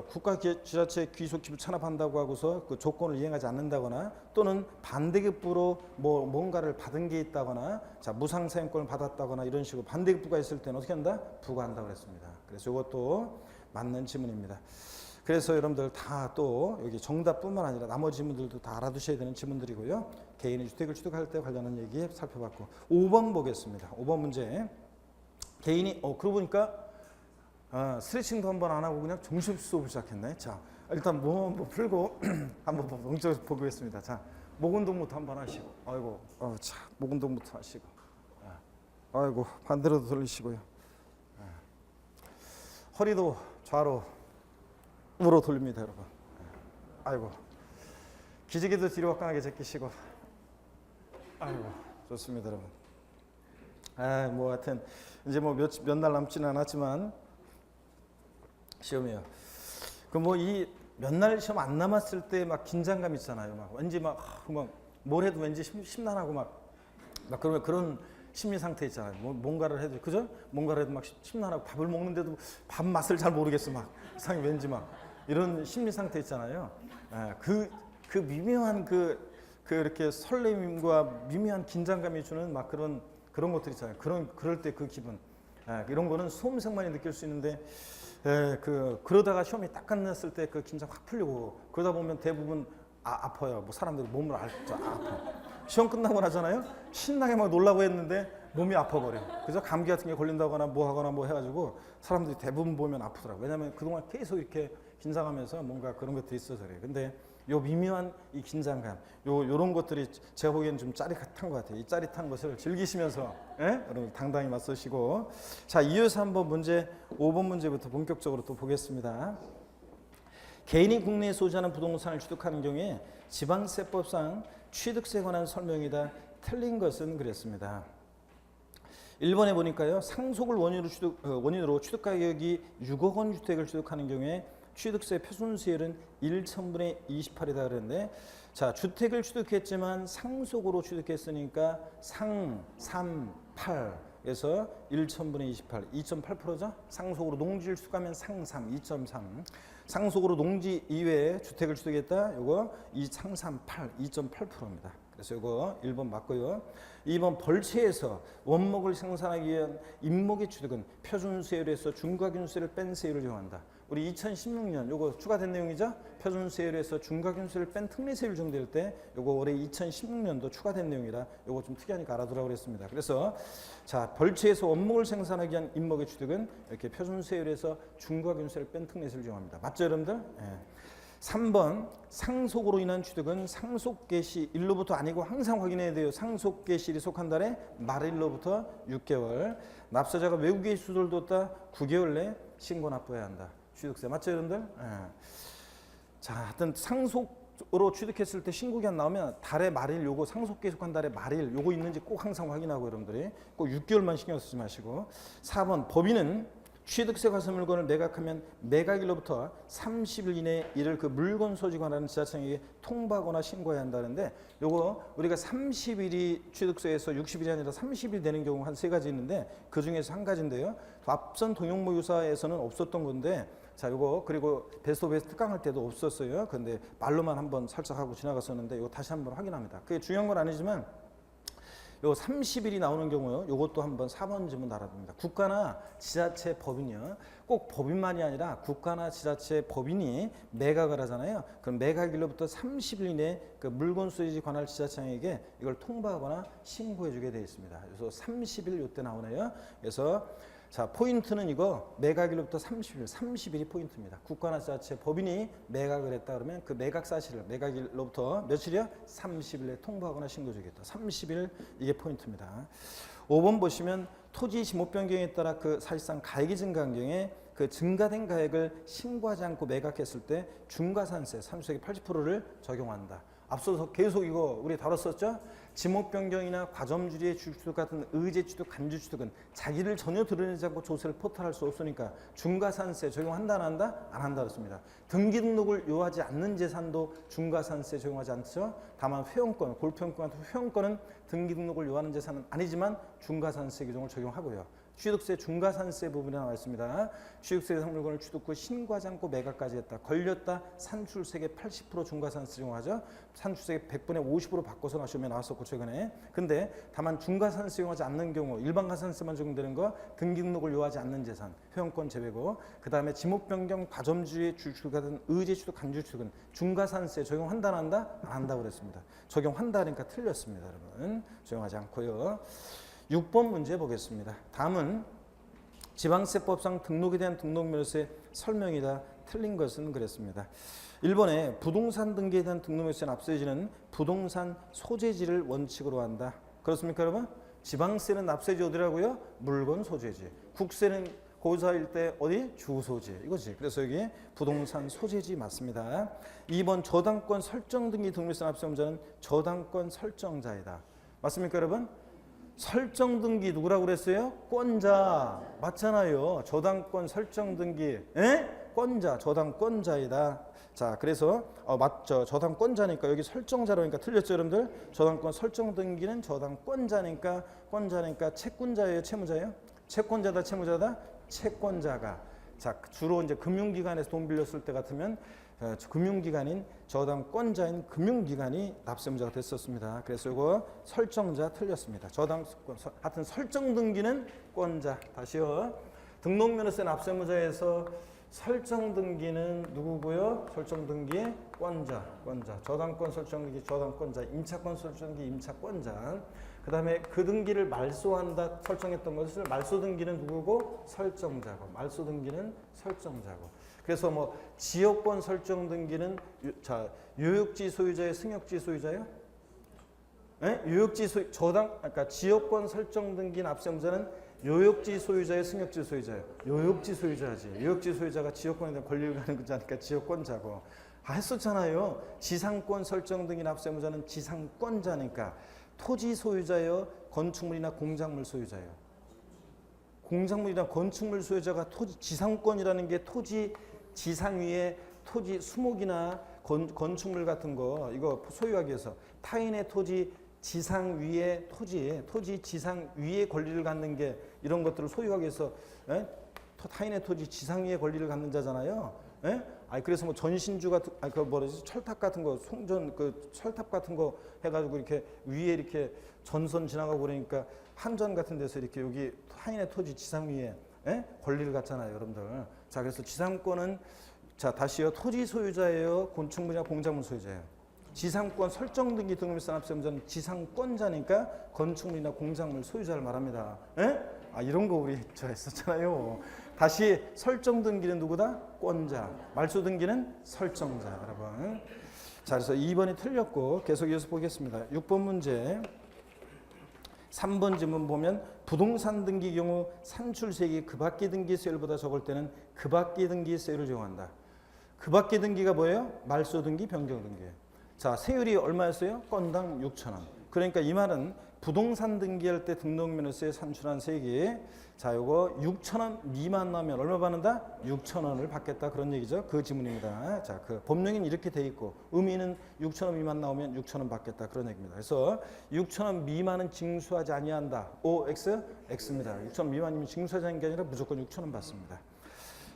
국가 지자체 귀속 기부 찬합한다고 하고서 그 조건을 이행하지 않는다거나 또는 반대급부로 뭔가를 받은 게 있다거나 무상 사용권을 받았다거나 이런 식으로 반대급부가 있을 때는 어떻게 한다? 부과한다고 그랬습니다. 그래서 이것도 맞는 지문입니다. 그래서 여러분들 다 또 여기 정답뿐만 아니라 나머지 지문들도 다 알아두셔야 되는 지문들이고요. 개인이 주택을 취득할 때 관련한 얘기 살펴봤고 5번 보겠습니다. 5번 문제. 개인이 그러고 보니까 스트레칭도 한번 안 하고 그냥 정식 수업을 시작했네. 자, 일단 몸 한번 풀고 한번 본격적으로 보겠습니다. 자, 목 운동부터 한번 하시고. 아이고, 목 운동부터 하시고. 아이고, 반대로도 돌리시고요. 허리도 좌로 우로 돌립니다, 여러분. 아이고, 기지개도 뒤로 화끈하게 제끼시고. 아이고, 좋습니다, 여러분. 하여튼 이제 몇 날 남지는 않았지만 시험이요. 이 몇 날 시험 안 남았을 때 막 긴장감 있잖아요. 왠지 뭘 해도 왠지 심란하고 그러면 그런 심리 상태 있잖아요. 뭔가를 해도 그죠? 뭔가를 해도 심란하고 밥을 먹는데도 밥 맛을 잘 모르겠어 이상히 왠지 이런 심리 상태 있잖아요. 그 미묘한 이렇게 설렘과 미묘한 긴장감이 주는 그런 것들 있잖아요. 그럴 때 그 기분. 이런 거는 수험생만이 느낄 수 있는데 그러다가 시험이 딱 끝났을 때 그 긴장 확 풀리고 그러다 보면 대부분 아파요. 사람들이 몸을 아파. 시험 끝나고 나잖아요. 신나게 놀라고 했는데 몸이 아파버려. 그래서 감기 같은 게 걸린다거나 하거나 해가지고 사람들이 대부분 보면 아프더라고요. 왜냐하면 그동안 계속 이렇게 긴장하면서 뭔가 그런 것들이 있어서 그래요. 근데 요 미묘한 이 긴장감, 요런 것들이 제가 보기에는 좀 짜릿한 것 같아요. 이 짜릿한 것을 즐기시면서 여러분 당당히 맞서시고. 자, 이어서 한번 5번 문제부터 본격적으로 또 보겠습니다. 개인이 국내에 소유하는 부동산을 취득하는 경우에 지방세법상 취득세에 관한 설명이 다 틀린 것은 그랬습니다. 1번에 보니까요. 상속을 원인으로 취득가격이 6억 원 주택을 취득하는 경우에 취득세 표준세율은 1,000분의 28이다 그랬는데 주택을 취득했지만 상속으로 취득했으니까 3, 8에서 1,000분의 28, 2.8%죠? 상속으로 농지를 취득하면 3, 2.3. 상속으로 농지 이외에 주택을 취득했다. 요거 8, 2.8%입니다. 그래서 이거 1번 맞고요. 2번 벌채에서 원목을 생산하기 위한 임목의 취득은 표준세율에서 중과균세를 뺀 세율을 이용한다. 우리 2016년 요거 추가된 내용이죠. 표준세율에서 중과균세를 뺀 특례세율 적용될 때 요거 올해 2016년도 추가된 내용이라 요거 좀 특이하니까 알아두라고 그랬습니다. 그래서 벌채에서 원목을 생산하기 위한 임목의 취득은 이렇게 표준세율에서 중과균세를 뺀 특례세율을 적용합니다. 맞죠, 여러분들? 3번 상속으로 인한 취득은 상속개시 일로부터 아니고 항상 확인해야 돼요. 상속개시일이 속한 달에 말일로부터 6개월. 납세자가 외국에 수도를 뒀다 9개월 내 신고 납부해야 한다. 취득세 맞죠, 여러분들? 하여튼 상속으로 취득했을 때 신고기한 나오면 달의 말일 요거 상속개에 속한 달의 말일 요거 있는지 꼭 항상 확인하고 여러분들이 꼭 6개월만 신경 쓰지 마시고. 4번 법인은 취득세 과세 물건을 매각하면 매각일로부터 30일 이내에 이를 그 물건 소지 관하는 지자청에게 통보하거나 신고해야 한다는데 요거 우리가 30일이 취득세에서 60일이 아니라 30일이 되는 경우 한 3가지 있는데 그 중에서 한 가지인데요. 앞선 동용모 유사에서는 없었던 건데 요거 그리고 베스트 오브 베스트 특강할 때도 없었어요. 근데 말로만 한번 살짝 하고 지나갔었는데 이거 다시 한번 확인합니다. 그게 중요한 건 아니지만 요 30일이 나오는 경우요. 요것도 한번 4번 지문 알아둡니다. 국가나 지자체 법인이요. 꼭 법인만이 아니라 국가나 지자체 법인이 매각을 하잖아요. 그럼 매각일로부터 30일 이내에 그 물건 소유지 관할 지자체장에게 이걸 통보하거나 신고해 주게 되어 있습니다. 그래서 30일 요때 나오네요. 그래서 자, 포인트는 이거 매각일로부터 30일이 포인트입니다. 국가나 지자체 법인이 매각을 했다 그러면 그 매각 사실을 매각일로부터 며칠이요? 30일에 통보하거나 신고주겠다. 30일 이게 포인트입니다. 5번 보시면 토지 지목 변경에 따라 그 사실상 가액이 증가한 경우에 그 증가된 가액을 신고하지 않고 매각했을 때 중과산세 30세기 80%를 적용한다. 앞서서 계속 이거 우리 다뤘었죠? 지목 변경이나 과점주리의 주취득 같은 의제취득, 간주취득은 자기를 전혀 드러내지 않고 조세를 포탈할 수 없으니까 중과산세 적용한다 안 한다? 안 한다 그렇습니다. 등기 등록을 요하지 않는 재산도 중과산세 적용하지 않죠. 다만 회원권, 골프회원권 같은 회원권은 등기 등록을 요하는 재산은 아니지만 중과산세 규정을 적용하고요. 취득세 중과산세 부분에 나와 있습니다. 취득세 대상 물건을 취득 후 신고하지 않고 매각까지 했다. 걸렸다. 산출세계 80% 중과산세 적용하죠. 산출세계 100분의 50으로 바꿔서 나시면 나왔었고 최근에. 근데 다만 중과산세 적용하지 않는 경우 일반 가산세만 적용되는 거 등기 등록을 요하지 않는 재산 회원권 제외고 그 다음에 지목 변경 과점주의 주취득 같은 의제 취득 간주 취득은 중과산세 적용한다 안 한다? 안 한다고 그랬습니다. 적용한다니까 틀렸습니다. 여러분. 적용하지 않고요. 6번 문제 보겠습니다. 다음은 지방세법상 등록에 대한 등록명세의 설명이다. 틀린 것은 그랬습니다. 1번에 부동산 등기에 대한 등록명세는 납세지는 부동산 소재지를 원칙으로 한다. 그렇습니까 여러분? 지방세는 납세지 어디라고요? 물건 소재지. 국세는 고사일 때 어디? 주소지. 이거지. 그래서 여기 부동산 소재지 맞습니다. 2번 저당권 설정 등기 등록명세 납세자는 저당권 설정자이다. 맞습니까 여러분? 설정 등기 누구라고 그랬어요? 권자. 맞잖아요. 저당권 설정 등기. 권자, 저당권자이다. 자, 그래서 맞죠. 저당권자니까 여기 설정자로니까 틀렸죠, 여러분들? 저당권 설정 등기는 저당권자니까 채권자예요, 채무자예요? 채권자다, 채무자다? 채권자가. 자, 주로 이제 금융기관에서 돈 빌렸을 때 같으면 금융기관인 저당권자인 금융기관이 납세의무자가 됐었습니다. 그래서 이거 설정자 틀렸습니다. 저당권 하여튼 설정 등기는 권자. 다시요. 등록면허세 납세의무자에서 설정 등기는 누구고요? 설정 등기 권자. 저당권 설정 등기 저당권자. 임차권 설정 등기 임차권자. 그 다음에 그 등기를 말소한다 설정했던 것을 말소 등기는 누구고? 설정자고. 말소 등기는 설정자고. 그래서 뭐 지역권 설정 등기는 요역지 소유자의 승역지 소유자요? 요역지 소유 그러니까 지역권 설정 등기 납세의무자는 요역지 소유자의 승역지 소유자요. 요역지 소유자지. 요역지 소유자가 지역권에 대한 권리를 가는 거지 않으니까 지역권자고. 했었잖아요. 지상권 설정 등기 납세의무자는 지상권자니까 토지 소유자요, 건축물이나 공작물 소유자요. 공작물이나 건축물 소유자가 토지 지상권이라는 게 토지 지상 위에 토지 수목이나 건축물 같은 거 이거 소유하기 위해서 타인의 토지 지상 위에 토지 지상 위에 권리를 갖는 게 이런 것들을 소유하기 위해서 타인의 토지 지상 위에 권리를 갖는 자잖아요. 그래서 뭐 전신주 같은 그 뭐라지 철탑 같은 거 송전 그 철탑 같은 거 해가지고 이렇게 위에 이렇게 전선 지나가고 그러니까 한전 같은 데서 이렇게 여기 타인의 토지 지상 위에 권리를 갖잖아요, 여러분들. 자, 그래서 지상권은 자 다시요 토지 소유자예요, 건축물이나 공작물 소유자예요. 지상권 설정 등기 등록물세 납세의무자는 지상권자니까 건축물이나 공작물 소유자를 말합니다. 이런 거 우리 저 했었잖아요. 다시 설정 등기는 누구다? 권자. 말소 등기는 설정자. 여러분. 자, 그래서 2번이 틀렸고 계속 이어서 보겠습니다. 6번 문제. 3번 지문 보면 부동산 등기 경우 산출세액이 그밖의 등기세율보다 적을 때는 그밖의 등기세율을 적용한다. 그밖의 등기가 뭐예요? 말소 등기, 변경 등기예요. 자, 세율이 얼마였어요? 건당 6,000원. 그러니까 이 말은 부동산 등기할 때 등록면허세 산출한 세액이 자, 요거 6,000원 미만 나면 얼마 받는다? 6,000원을 받겠다 그런 얘기죠. 그 지문입니다. 자, 그 법령에는 이렇게 돼 있고 의미는 6,000원 미만 나오면 6,000원 받겠다 그런 얘기입니다. 그래서 6,000원 미만은 징수하지 아니한다. O, X? X입니다. 6,000원 미만이면 징수하지 않는 게 아니라 무조건 6,000원 받습니다.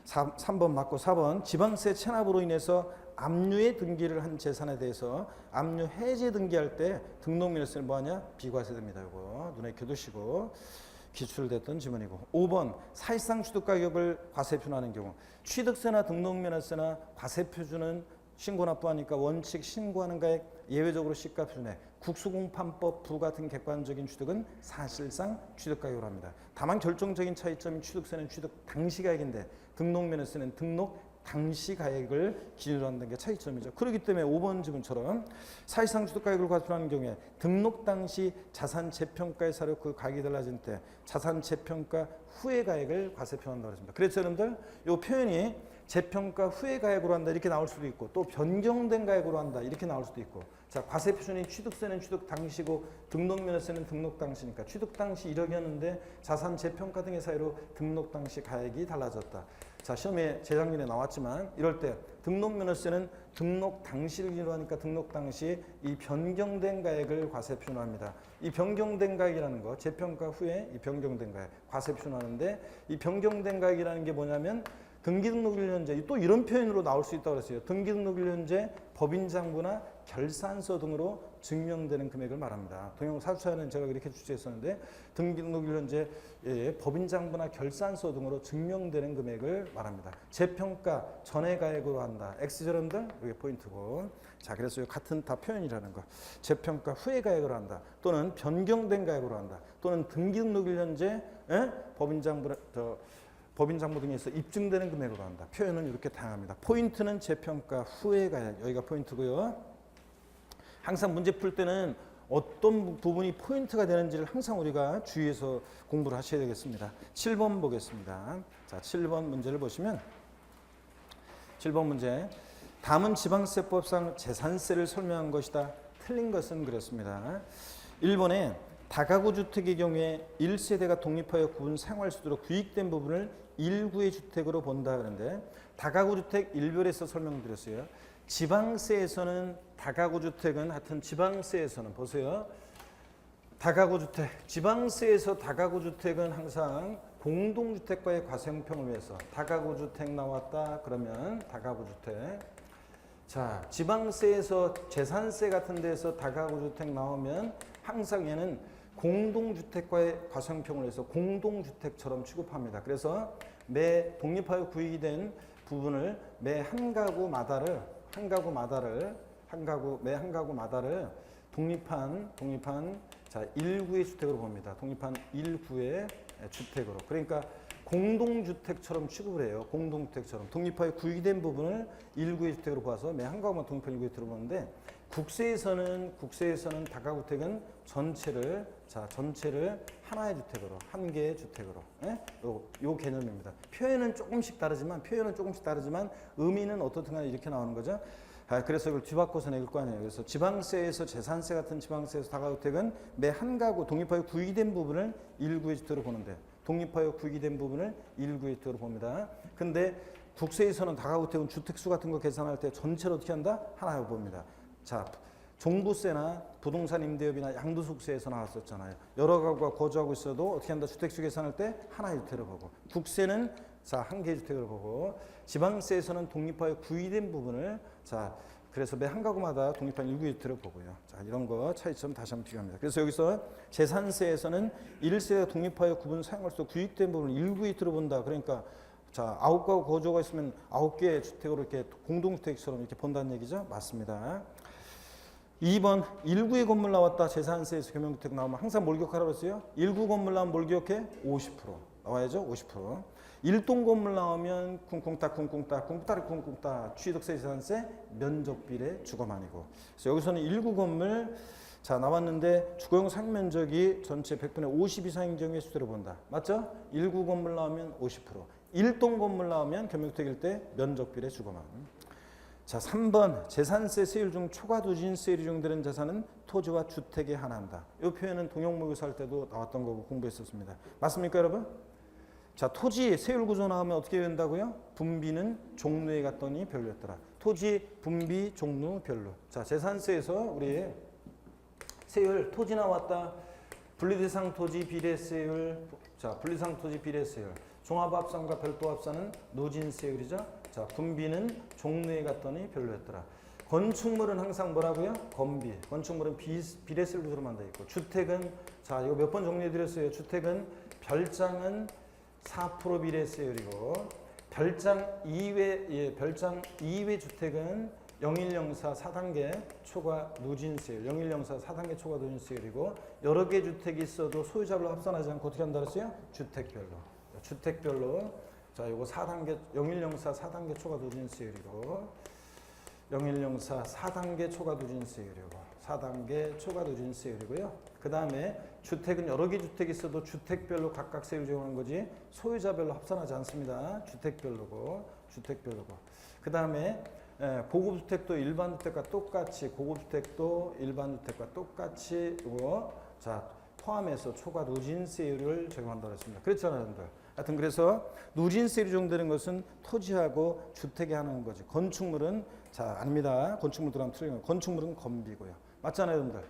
3번 맞고 4번 지방세 체납으로 인해서 압류에 등기를 한 재산에 대해서 압류 해제 등기할 때 등록면허세는 뭐하냐? 비과세됩니다. 이거 눈에 겨두시고 기출됐던 지문이고. 5번 사실상 취득가격을 과세표준하는 경우 취득세나 등록면허세나 과세표준은 신고 납부하니까 원칙 신고하는 가액 예외적으로 시가 표준에 국수공판법 부 같은 객관적인 취득은 사실상 취득가격으로 합니다. 다만 결정적인 차이점인 취득세는 취득 당시 가액인데 등록면허세는 등록 당시 가액을 기준으로 한다는 게 차이점이죠. 그렇기 때문에 5번 지문처럼 사실상 취득가격을 과세하는 경우에 등록 당시 자산 재평가의 사료 그 가격이 달라진 때 자산 재평가 후의 가액을 과세표현한다고 했습니다. 그래서 여러분들 이 표현이 재평가 후의 가액으로 한다 이렇게 나올 수도 있고 또 변경된 가액으로 한다 이렇게 나올 수도 있고. 자, 과세 표준이 취득세는 취득 당시고 등록면허세는 등록 당시니까 취득 당시 1억이었는데 자산 재평가 등의 사유로 등록 당시 가액이 달라졌다. 자, 시험에 재작년에 나왔지만 이럴 때 등록면허세는 등록 당시를 기준으로 하니까 등록 당시 이 변경된 가액을 과세 표준합니다. 이 변경된 가액이라는 거 재평가 후에 이 변경된 가액 과세 표준하는데 이 변경된 가액이라는 게 뭐냐면 등기등록일 현재 또 이런 표현으로 나올 수 있다고 그랬어요. 등기등록일 현재 법인장부나 결산서 등으로 증명되는 금액을 말합니다. 동영 사주차는 제가 이렇게 주제했었는데 등기등록일 현재 법인장부나 결산서 등으로 증명되는 금액을 말합니다. 재평가 전의 가액으로 한다. X절음들 이게 포인트고. 자, 그래서 같은 다 표현이라는 거. 재평가 후의 가액으로 한다. 또는 변경된 가액으로 한다. 또는 등기등록일 현재 법인장부 등에서 입증되는 금액으로 한다. 표현은 이렇게 다양합니다. 포인트는 재평가 후의 가액. 여기가 포인트고요. 항상 문제 풀 때는 어떤 부분이 포인트가 되는지를 항상 우리가 주의해서 공부를 하셔야 되겠습니다. 7번 보겠습니다. 자, 7번 문제를 보시면 7번 문제. 다음은 지방세법상 재산세를 설명한 것이다. 틀린 것은 그렇습니다. 1번에 다가구 주택의 경우에 1세대가 독립하여 구분 생활수도로 구익된 부분을 1구의 주택으로 본다 그러는데 다가구 주택 일별에서 설명드렸어요. 지방세에서는 다가구 주택은 하여튼 지방세에서는 보세요. 다가구 주택 지방세에서 다가구 주택은 항상 공동주택과의 과세형평을 위해서 다가구 주택 나왔다 그러면 다가구 주택. 자, 지방세에서 재산세 같은 데서 다가구 주택 나오면 항상 얘는 공동주택과의 과세형평을 해서 공동주택처럼 취급합니다. 그래서 매 독립하여 구입이 된 부분을 매 한 가구마다를 독립한 자 1구의 주택으로 봅니다. 독립한 1구의 주택으로. 그러니까 공동주택처럼 취급을 해요. 공동주택처럼 독립하여 구입이 된 부분을 1구의 주택으로 봐서 매 한 가구만 독립한 1구의 주택으로 보는데 국세에서는 다가구택은 전체를 하나의 주택으로, 한 개의 주택으로. 요 개념입니다. 표현은 조금씩 다르지만 의미는 어떻든 간에 이렇게 나오는 거죠. 그래서 이걸 뒤바꿔서 내릴 거 아니에요. 그래서 지방세에서 재산세 같은 지방세에서 다가구택은 매 한 가구 독립하여 구입이 된 부분을 1구의 주택으로 보는데 독립하여 구입이 된 부분을 1구의 주택으로 봅니다. 근데 국세에서는 다가구택은 주택수 같은 거 계산할 때 전체를 어떻게 한다? 하나로 봅니다. 자, 종부세나 부동산 임대업이나 양도소득세에서 나왔었잖아요. 여러 가구가 거주하고 있어도 어떻게 한다? 주택수 계산할 때 하나의 주택을 보고 국세는 자, 한 개의 주택을 보고 지방세에서는 독립하여 구입된 부분을 자, 그래서 매 한 가구마다 독립한 1구의 주택을 보고요. 자, 이런 거 차이점 다시 한번 비교합니다. 그래서 여기서 재산세에서는 1세가 독립하여 구분 사용할 수 구입된 부분을 1구의 주택으로 본다. 그러니까 자, 9가구 거주가 있으면 9개의 주택으로 이렇게 공동주택처럼 이렇게 본다는 얘기죠. 맞습니다. 2번 1구의 건물 나왔다. 재산세에서 겸용주택 나오면 항상 뭘 기억하라고 했어요? 1구 건물 나오면 뭘 기억해? 50% 나와야죠. 50%. 1동 건물 나오면 쿵쿵따 취득세 재산세 면적비례 주거만이고. 그래서 여기서는 1구 건물 자 나왔는데 주거용 상면적이 전체 100분의 50 이상인 경우에 수대로 본다. 맞죠? 1구 건물 나오면 50%. 1동 건물 나오면 겸용주택일 때 면적비례 주거만. 자, 3번 재산세 세율 중 초과투진 세율이 적용되는 자산은 토지와 주택에 한한다. 이 표현은 동형모의고사 할 때도 나왔던 거고 공부했었습니다. 맞습니까, 여러분? 자, 토지 세율 구조 나오면 어떻게 된다고요? 분비는 종류에 갔더니 별로였더라. 토지 분비 종류 별로. 자, 재산세에서 우리 세율 토지 나왔다. 분리대상 토지 비례세율. 자, 분리대상 토지 비례세율. 종합합산과 별도합산은 누진세율이죠. 자, 군비는 종로에 갔더니 별로였더라. 건축물은 항상 뭐라고요? 건비. 건축물은 비례세율 구조로만 돼 있고, 주택은 자 이거 몇 번 정리해 드렸어요. 주택은 별장은 4% 비례세율이고, 별장 이외 주택은 0104 4단계 초과 누진세율, 0104 4단계 초과 누진세율이고, 여러 개 주택이 있어도 소유자별로 합산하지 않고 어떻게 한다 그랬어요? 주택별로. 자, 요거 4단계 0104 4단계 초과 누진세율이고, 0104 4단계 초과 누진세율이고요. 그 다음에 주택은 여러 개 주택이 있어도 주택별로 각각 세율 적용하는 거지 소유자별로 합산하지 않습니다. 주택별로고. 그 다음에 고급주택도 일반주택과 똑같이 이거 자 포함해서 초과 누진세율을 적용한다고 했습니다. 그렇잖아요, 여러분들. 하여튼 그래서 누진세율이 적용되는 것은 토지하고 주택에 하는 거지. 건축물은 자 아닙니다. 건축물 들어가면 틀린 거예요. 건축물은 건비고요. 맞잖아요, 여러분들.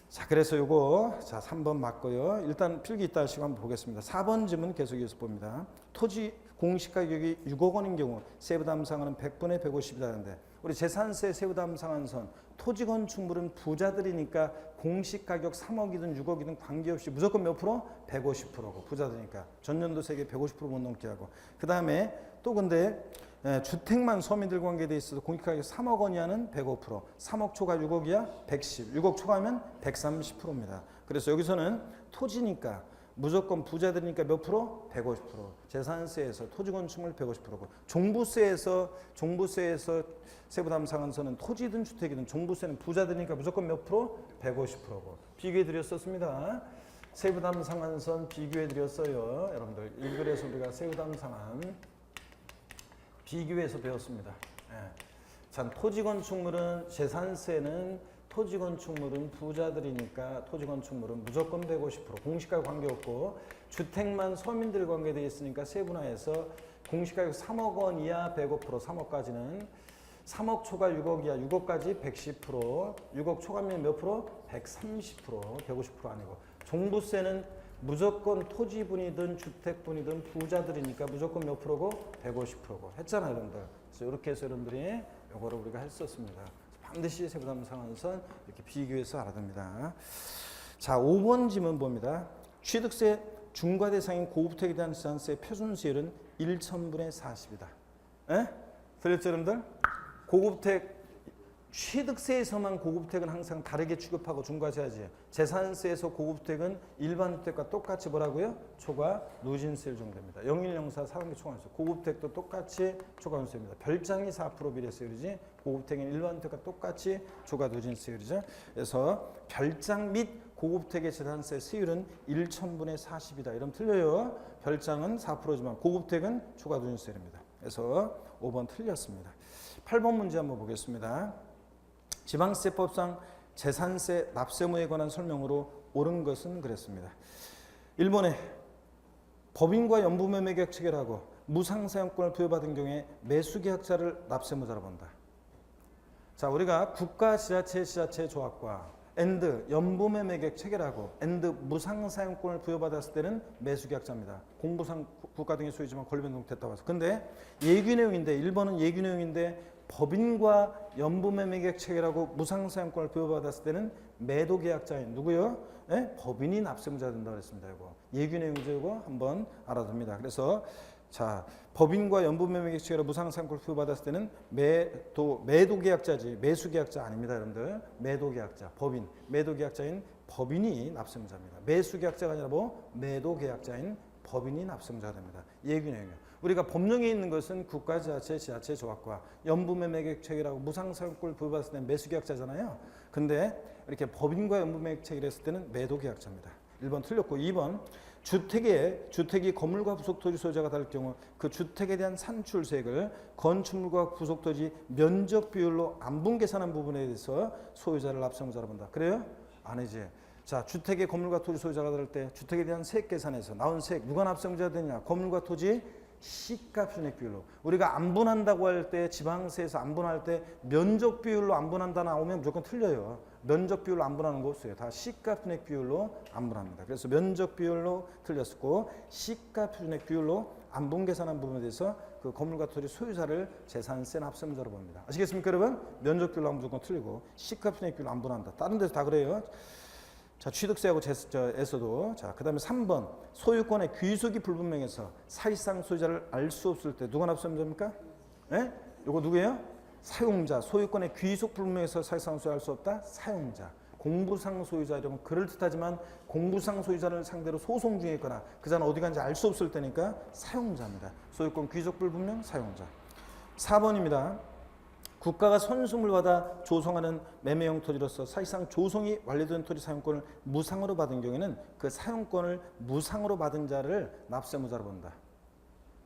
자, 그래서 요거 자 3번 맞고요. 일단 필기 이따 하시고 한번 보겠습니다. 4번 질문 계속 이어서 봅니다. 토지 공시가격이 6억 원인 경우 세부담 상한은 100분의 150이라는데, 우리 재산세 세부담 상한선 토지 건축물은 부자들이니까 공시가격 3억이든 6억이든 관계없이 무조건 몇 프로? 150%고 부자들이니까 전년도 세계 150% 못 넘게 하고, 그 다음에 또 근데 주택만 서민들 관계돼 있어서 공시가격 3억 원이하는 105%, 3억 초과 6억이야 110, 6억 초과하면 130%입니다. 그래서 여기서는 토지니까 무조건 부자들이니까 몇 프로? 150%. 재산세에서 토지 건축물 150%고, 종부세에서 세부담 상한선은 토지든 주택이든 종부세는 부자들이니까 무조건 몇 프로? 150%고. 비교해 드렸었습니다. 세부담 상한선 비교해 드렸어요. 여러분들 1글에서 우리가 세부담 상한 비교해서 배웠습니다. 자, 토지 건축물은 재산세는 토지 건축물은 부자들이니까 토지 건축물은 무조건 150%, 공시가격 관계없고, 주택만 서민들 관계되어 있으니까 세분화해서 공시가격 3억 원 이하 105%, 3억까지는 3억 초과 6억이야 6억까지 110%, 6억 초과면 몇 프로? 130%, 150% 아니고, 종부세는 무조건 토지분이든 주택분이든 부자들이니까 무조건 몇 프로고? 150%고 했잖아요, 여러분들. 그래서 이렇게 해서 여러분들이 이거를 우리가 했었습니다. 반드시 세부담 상한선 이렇게 비교해서 알아야 됩니다. 자, 5번 질문 봅니다. 취득세 중과 대상인 고급택에 대한 재산세 표준세율은 1,000분의 40이다. 들렸죠, 여러분들? 고급택 취득세에서만 고급택은 항상 다르게 취급하고 중과세하지. 재산세에서 고급택은 일반주택과 똑같이 뭐라고요? 초과 누진세율 적용됩니다. 0104 4단계 초과누진세. 고급택도 똑같이 초과누진세입니다. 별장이 4% 비례세율이지 고급택은 일반주택과 똑같이 초과 누진세율이죠. 그래서 별장 및 고급택의 재산세 세율은 1,000분의 40이다. 이러면 틀려요. 별장은 4%지만 고급택은 초과 누진세율입니다. 그래서 5번 틀렸습니다. 8번 문제 한번 보겠습니다. 지방세법상 재산세 납세무에 관한 설명으로 옳은 것은 그랬습니다. 1번에 법인과 연부매매 계약 체결하고 무상사용권을 부여받은 경우에 매수계약자를 납세무자로 본다. 자, 우리가 국가 지자체 조합과 엔드 연부매매 계약 체결하고 엔드 무상사용권을 부여받았을 때는 매수계약자입니다. 공부상 국가 등의 소유지만 권리변동됐다고 해서. 근데 예규 내용인데 1번은 예규 내용인데 법인과 연부매매 계약 체결하고 무상사용권을 부여받았을 때는 매도계약자인 누구요? 법인이 납세무자가 된다고 했습니다. 이거 예규 내용이죠. 이거 한번 알아둡니다. 그래서 자, 법인과 연부매매 계약 체결하고 무상사용권을 부여받았을 때는 매도계약자지 매수계약자 아닙니다, 여러분들. 매도계약자, 법인, 매도계약자인 법인이 납세무자입니다. 매수계약자가 아니라 매도계약자인 법인이 납세무자가 됩니다. 예규 내용이요. 우리가 법령에 있는 것은 국가 지자체 조합과 연부매매 계약 체결하고 무상사용권을 부여받았을 때는 매수계약자잖아요. 근데 이렇게 법인과 연부매매 체결했을 때는 매도계약자입니다. 1번 틀렸고 2번 주택이 건물과 부속토지 소유자가 다를 경우 그 주택에 대한 산출세액을 건축물과 부속토지 면적 비율로 안분 계산한 부분에 대해서 소유자를 납세무자로 본다. 그래요? 아니지. 자, 주택의 건물과 토지 소유자가 다를 때 주택에 대한 세액 계산에서 나온 세액 누가 납세무자가 되냐? 건물과 토지 시가 표준액 비율로. 우리가 안분한다고 할 때 지방세에서 안분할 때 면적 비율로 안분한다 나오면 무조건 틀려요. 면적 비율로 안분하는 거 없어요. 다 시가 표준액 비율로 안분합니다. 그래서 면적 비율로 틀렸고 시가 표준액 비율로 안분 계산한 부분에 대해서 그 건물과 토지 소유자를 재산세 납세문자로 봅니다. 아시겠습니까, 여러분? 면적 비율로 하면 무조건 틀리고 시가 표준액 비율로 안분한다. 다른 데서 다 그래요. 자, 취득세하고 에서도. 자, 그다음에 3번 소유권의 귀속이 불분명해서 사실상 소유자를 알 수 없을 때 누가 납세문자입니까? 예? 요거 누구예요? 사용자. 소유권의 귀속 불분명해서 사실상 소유할 수 없다. 사용자. 공부상 소유자 이러면 그럴듯하지만 공부상 소유자를 상대로 소송 중에 있거나 그 자는 어디 간지 알 수 없을 때니까 사용자입니다. 소유권 귀속 불분명 사용자. 4번입니다. 국가가 선수물 받아 조성하는 매매용 토지로서 사실상 조성이 완료된 토지 사용권을 무상으로 받은 경우에는 그 사용권을 무상으로 받은 자를 납세무자로 본다.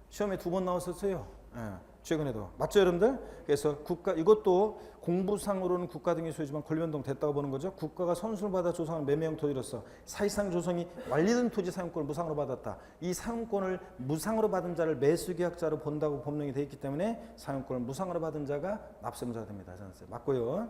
시험에 2번 나왔었어요. 예, 최근에도. 맞죠, 여러분들? 그래서 국가, 이것도 공부상으로는 국가 등의 소유지만 권리변동 됐다고 보는 거죠. 국가가 선수를 받아 조성한 매매용 토지로서 사실상 조성이 완료된 토지 사용권을 무상으로 받았다. 이 사용권을 무상으로 받은 자를 매수계약자로 본다고 법령이 되어 있기 때문에 사용권을 무상으로 받은 자가 납세무자가 됩니다. 맞고요.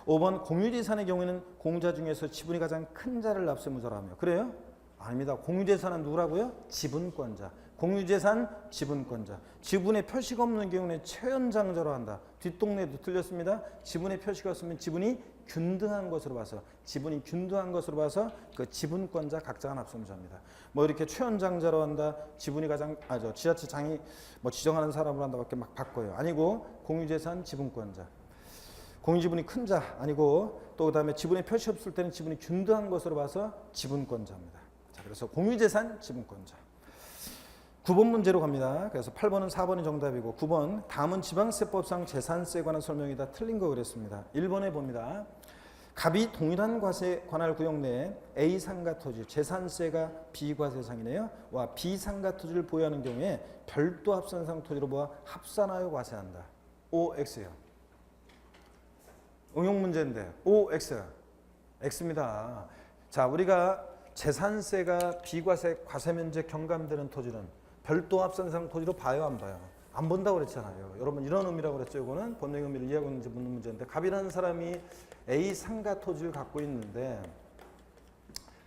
5번 공유재산의 경우에는 공자 중에서 지분이 가장 큰 자를 납세무자로 하며. 그래요? 아닙니다. 공유재산은 누구라고요? 지분권자. 공유재산 지분권자. 지분에 표시가 없는 경우는 최연장자로 한다. 뒷동네도 틀렸습니다. 지분에 표시가 없으면 지분이 균등한 것으로 봐서 지분이 균등한 것으로 봐서 그 지분권자 각자가 납세무자입니다. 뭐 이렇게 최연장자로 한다. 지분이 가장 지자체장이 뭐 지정하는 사람으로 한다밖에 막 바꿔요. 아니고 공유재산 지분권자. 공유지분이 큰 자 아니고 또 그다음에 지분에 표시 없을 때는 지분이 균등한 것으로 봐서 지분권자입니다. 자, 그래서 공유재산 지분권자. 9번 문제로 갑니다. 그래서 8번은 4번이 정답이고 9번 다음은 지방세법상 재산세에 관한 설명이다. 틀린 거 그랬습니다. 1번에 봅니다. 갑이 동일한 과세에 관할 구역 내에 A 상가 토지 재산세가 비과세상이네요. 와 B 상가 토지를 보유하는 경우에 별도 합산상 토지로 보아 합산하여 과세한다. OX예요. 응용 문제인데 OX. X입니다. 자, 우리가 재산세가 비과세 과세면제 경감되는 토지는 별도 합산상 토지로 봐요, 안 봐요? 안 본다고 그랬잖아요. 여러분 이런 의미라고 그랬죠. 이거는 법령 의미를 이해하고 있는지 묻는 문제인데 갑이라는 사람이 A 상가 토지를 갖고 있는데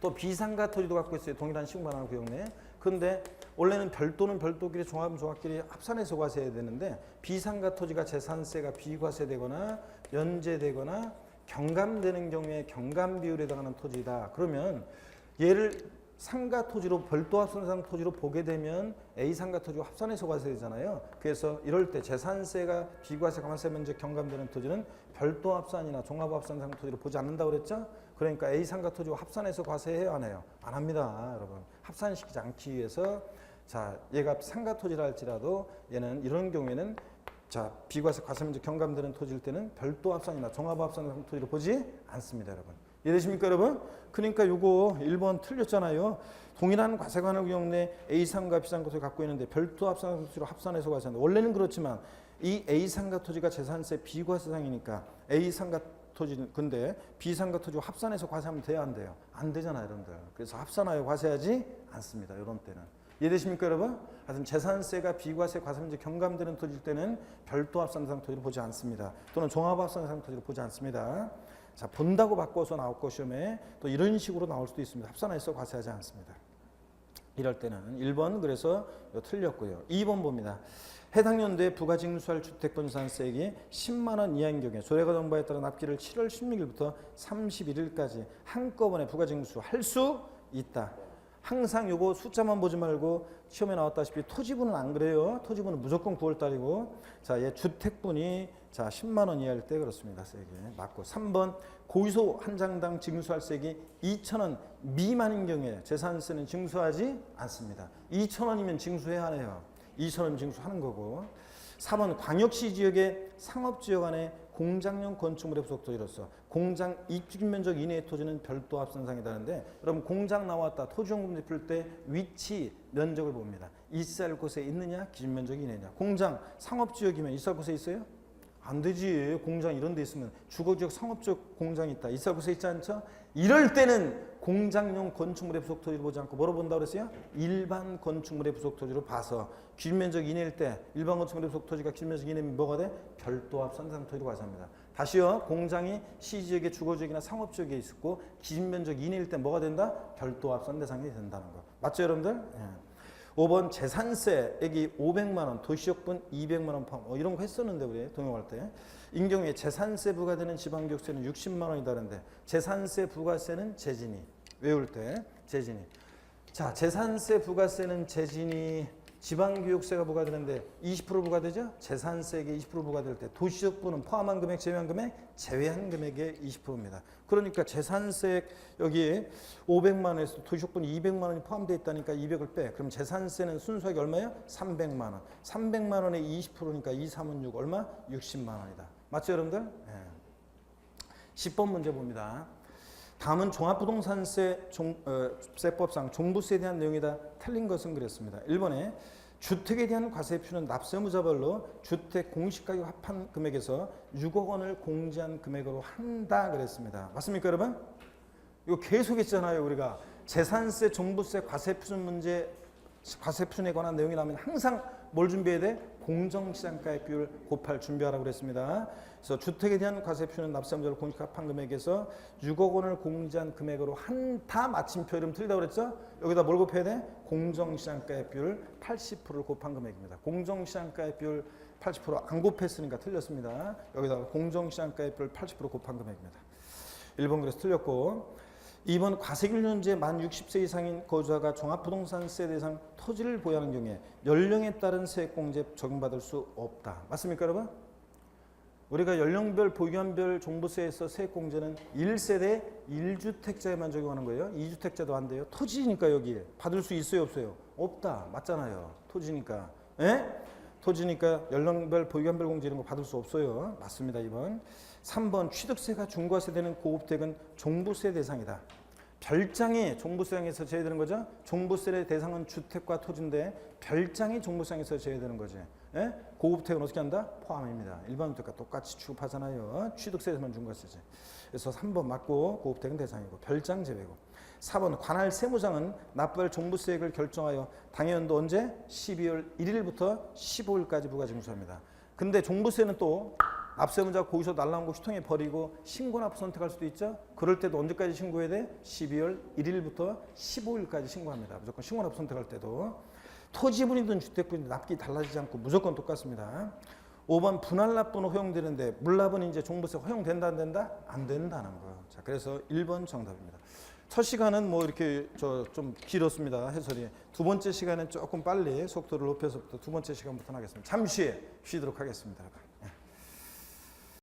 또 B 상가 토지도 갖고 있어요. 동일한 시군반환 구역 내에. 그런데 원래는 별도는 별도끼리 종합은 종합끼리 합산해서 과세해야 되는데 B 상가 토지가 재산세가 비과세되거나 면제되거나 경감되는 경우에 경감 비율에 해당하는 토지다. 그러면 얘를 상가 토지로 별도 합산상 토지로 보게 되면 A 상가 토지와 합산해서 과세되잖아요. 그래서 이럴 때 재산세가 비과세 과세 면적 경감되는 토지는 별도 합산이나 종합 합산상 토지로 보지 않는다고 그랬죠. 그러니까 A 상가 토지와 합산해서 과세해요, 안 해요? 안 합니다, 여러분. 합산시키지 않기 위해서 자, 얘가 상가 토지라 할지라도 얘는 이런 경우에는 자, 비과세 과세 면적 경감되는 토지일 때는 별도 합산이나 종합 합산상 토지로 보지 않습니다, 여러분. 이해되십니까, 여러분? 그러니까 요거 1번 틀렸잖아요. 동일한 과세관할 구역 내 A상가 B상가 토지를 갖고 있는데 별도 합산 토지로 합산해서 과세한다. 원래는 그렇지만 이 A상가 토지가 재산세 비과세상이니까 A상가 토지는 근데 B상가 토지와 합산해서 과세하면 돼야 안 돼요? 안 되잖아요, 여러분들. 그래서 합산하여 과세하지 않습니다, 이런 때는. 이해되십니까, 여러분? 하여튼 재산세가 비과세 과세문제 경감되는 토지일 때는 별도 합산상 토지로 보지 않습니다. 또는 종합 합산상 토지로 보지 않습니다. 자, 본다고 바꿔서 나올 거 시험에 또 이런 식으로 나올 수도 있습니다. 합산해서 과세하지 않습니다. 이럴 때는 1번 그래서 틀렸고요. 2번 봅니다. 해당 연도에 부가징수할 주택분산세액이 10만 원 이하인 경우에 조례가 정부에 따라 납기를 7월 16일부터 31일까지 한꺼번에 부가징수할 수 있다. 항상 요거 숫자만 보지 말고 시험에 나왔다시피 토지분은 안 그래요. 토지분은 무조건 9월 달이고 자, 얘 주택분이 자 10만 원 이하일 때 그렇습니다. 세액이 맞고 3번 고의소 한 장당 징수할 세액이 2,000원 미만인 경우에 재산세는 징수하지 않습니다. 2,000원이면 징수해야 하네요. 2,000원 징수하는 거고 4번 광역시 지역의 상업지역 안에 공장용 건축물의 부속토지로서 공장 입주민 면적 이내의 토지는 별도 합산상이라는데 여러분 공장 나왔다 토지용금 풀 때 위치 면적을 봅니다. 있을 곳에 있느냐 기준 면적이 이내냐. 공장 상업지역이면 있을 곳에 있어요? 안 되지. 공장 이런 데 있으면 주거지역 상업지역 공장이 있다. 있을 곳에 있지 않죠? 이럴 때는 공장용 건축물의 부속 토지를 보지 않고 뭐로 본다고 그랬어요? 일반 건축물의 부속 토지로 봐서 기준면적 이내일 때 일반 건축물의 부속 토지가 기준면적 이내면 뭐가 돼? 별도합 선상 토지로 가서합니다. 다시요. 공장이 시지역의 주거지역이나 상업지역에 있었고 기준면적 이내일 때 뭐가 된다? 별도합 선대상이 된다는 거. 맞죠 여러분들? 예. 5번 재산세액이 500만 원, 도시역분 200만 원 포함. 이런 거 했었는데 우리 동영할 때. 인경우에 재산세 부과되는 지방교육세는 60만 원이다는데 재산세 부가세는 재진이. 외울 때 재진이. 자, 재산세 부가세는 재진이 지방교육세가 부과되는데 20% 부과되죠? 재산세액이 20% 부과될 때 도시역분은 포함한 금액, 제외한 금액, 제외한 금액의 20%입니다. 그러니까 재산세액 여기에 500만 원에서 도시역분이 200만 원이 포함되어 있다니까 200을 빼. 그럼 재산세는 순수하게 얼마예요? 300만 원. 300만 원에 20%니까 2, 3은 6 얼마? 60만 원이다. 맞죠 여러분들? 네. 10번 문제 봅니다. 다음은 종합부동산세법상 종부세에 대한 내용이다. 틀린 것은 그랬습니다. 1번에 주택에 대한 과세표는 납세의무자별로 주택 공시가격 합한 금액에서 6억 원을 공제한 금액으로 한다 그랬습니다. 맞습니까 여러분? 이거 계속 했잖아요. 우리가 재산세, 종부세, 과세표준 문제, 과세표준에 관한 내용이 나오면 항상 뭘 준비해야 돼? 공정시장가액 비율 곱할 준비하라고 그랬습니다. 그래서 주택에 대한 과세표는 납세의무자별로 공시가격 합한 금액에서 6억 원을 공제한 금액으로 한다. 마침표 이름 틀리다고 그랬죠? 여기다 뭘 곱해야 돼? 공정시장가액 비율 80%를 곱한 금액입니다. 공정시장가액 비율 80%안 곱했으니까 틀렸습니다. 여기다가 공정시장가액 비율 80% 곱한 금액입니다. 1번 그래서 틀렸고 2번 과세균련제 만 60세 이상인 거주자가 종합부동산세 대상 토지를 보유하는 경우에 연령에 따른 세액공제 적용받을 수 없다. 맞습니까 여러분? 우리가 연령별 보유한별 종부세에서 세액공제는 1세대 1주택자에만 적용하는 거예요. 2주택자도 안 돼요. 토지니까 여기에 받을 수 있어요 없어요? 없다. 맞잖아요. 토지니까. 예? 토지니까 연령별 보유한별 공제 이런 거 받을 수 없어요. 맞습니다. 2번. 3번 취득세가 중과세되는 고급택은 종부세 대상이다. 별장이 종부세상에서 제외되는 거죠. 종부세 대상은 주택과 토지인데 별장이 종부세상에서 제외되는 거지. 예? 고급택은 어떻게 한다? 포함입니다. 일반 주택과 똑같이 취급하잖아요. 취득세에서만 중과세지. 그래서 3번 맞고 고급택은 대상이고 별장 제외고. 4번 관할 세무장은 납부할 종부세액을 결정하여 당해연도 언제? 12월 1일부터 15일까지 부과징수합니다. 근데 종부세는 또 납세의무자가 거기서 날라온 거 휴통에 버리고 신고납부 선택할 수도 있죠. 그럴 때도 언제까지 신고해야 돼? 12월 1일부터 15일까지 신고합니다. 무조건 신고납부 선택할 때도. 토지분이든 주택분이든 납기 달라지지 않고 무조건 똑같습니다. 5번 분할납부는 허용되는데 물납은 이제 종부세 허용된다 안 된다? 안 된다는 거. 자, 그래서 1번 정답입니다. 첫 시간은 뭐 이렇게 좀 길었습니다. 해설이. 두 번째 시간은 조금 빨리 속도를 높여서부터 두 번째 시간부터 하겠습니다. 잠시 쉬도록 하겠습니다.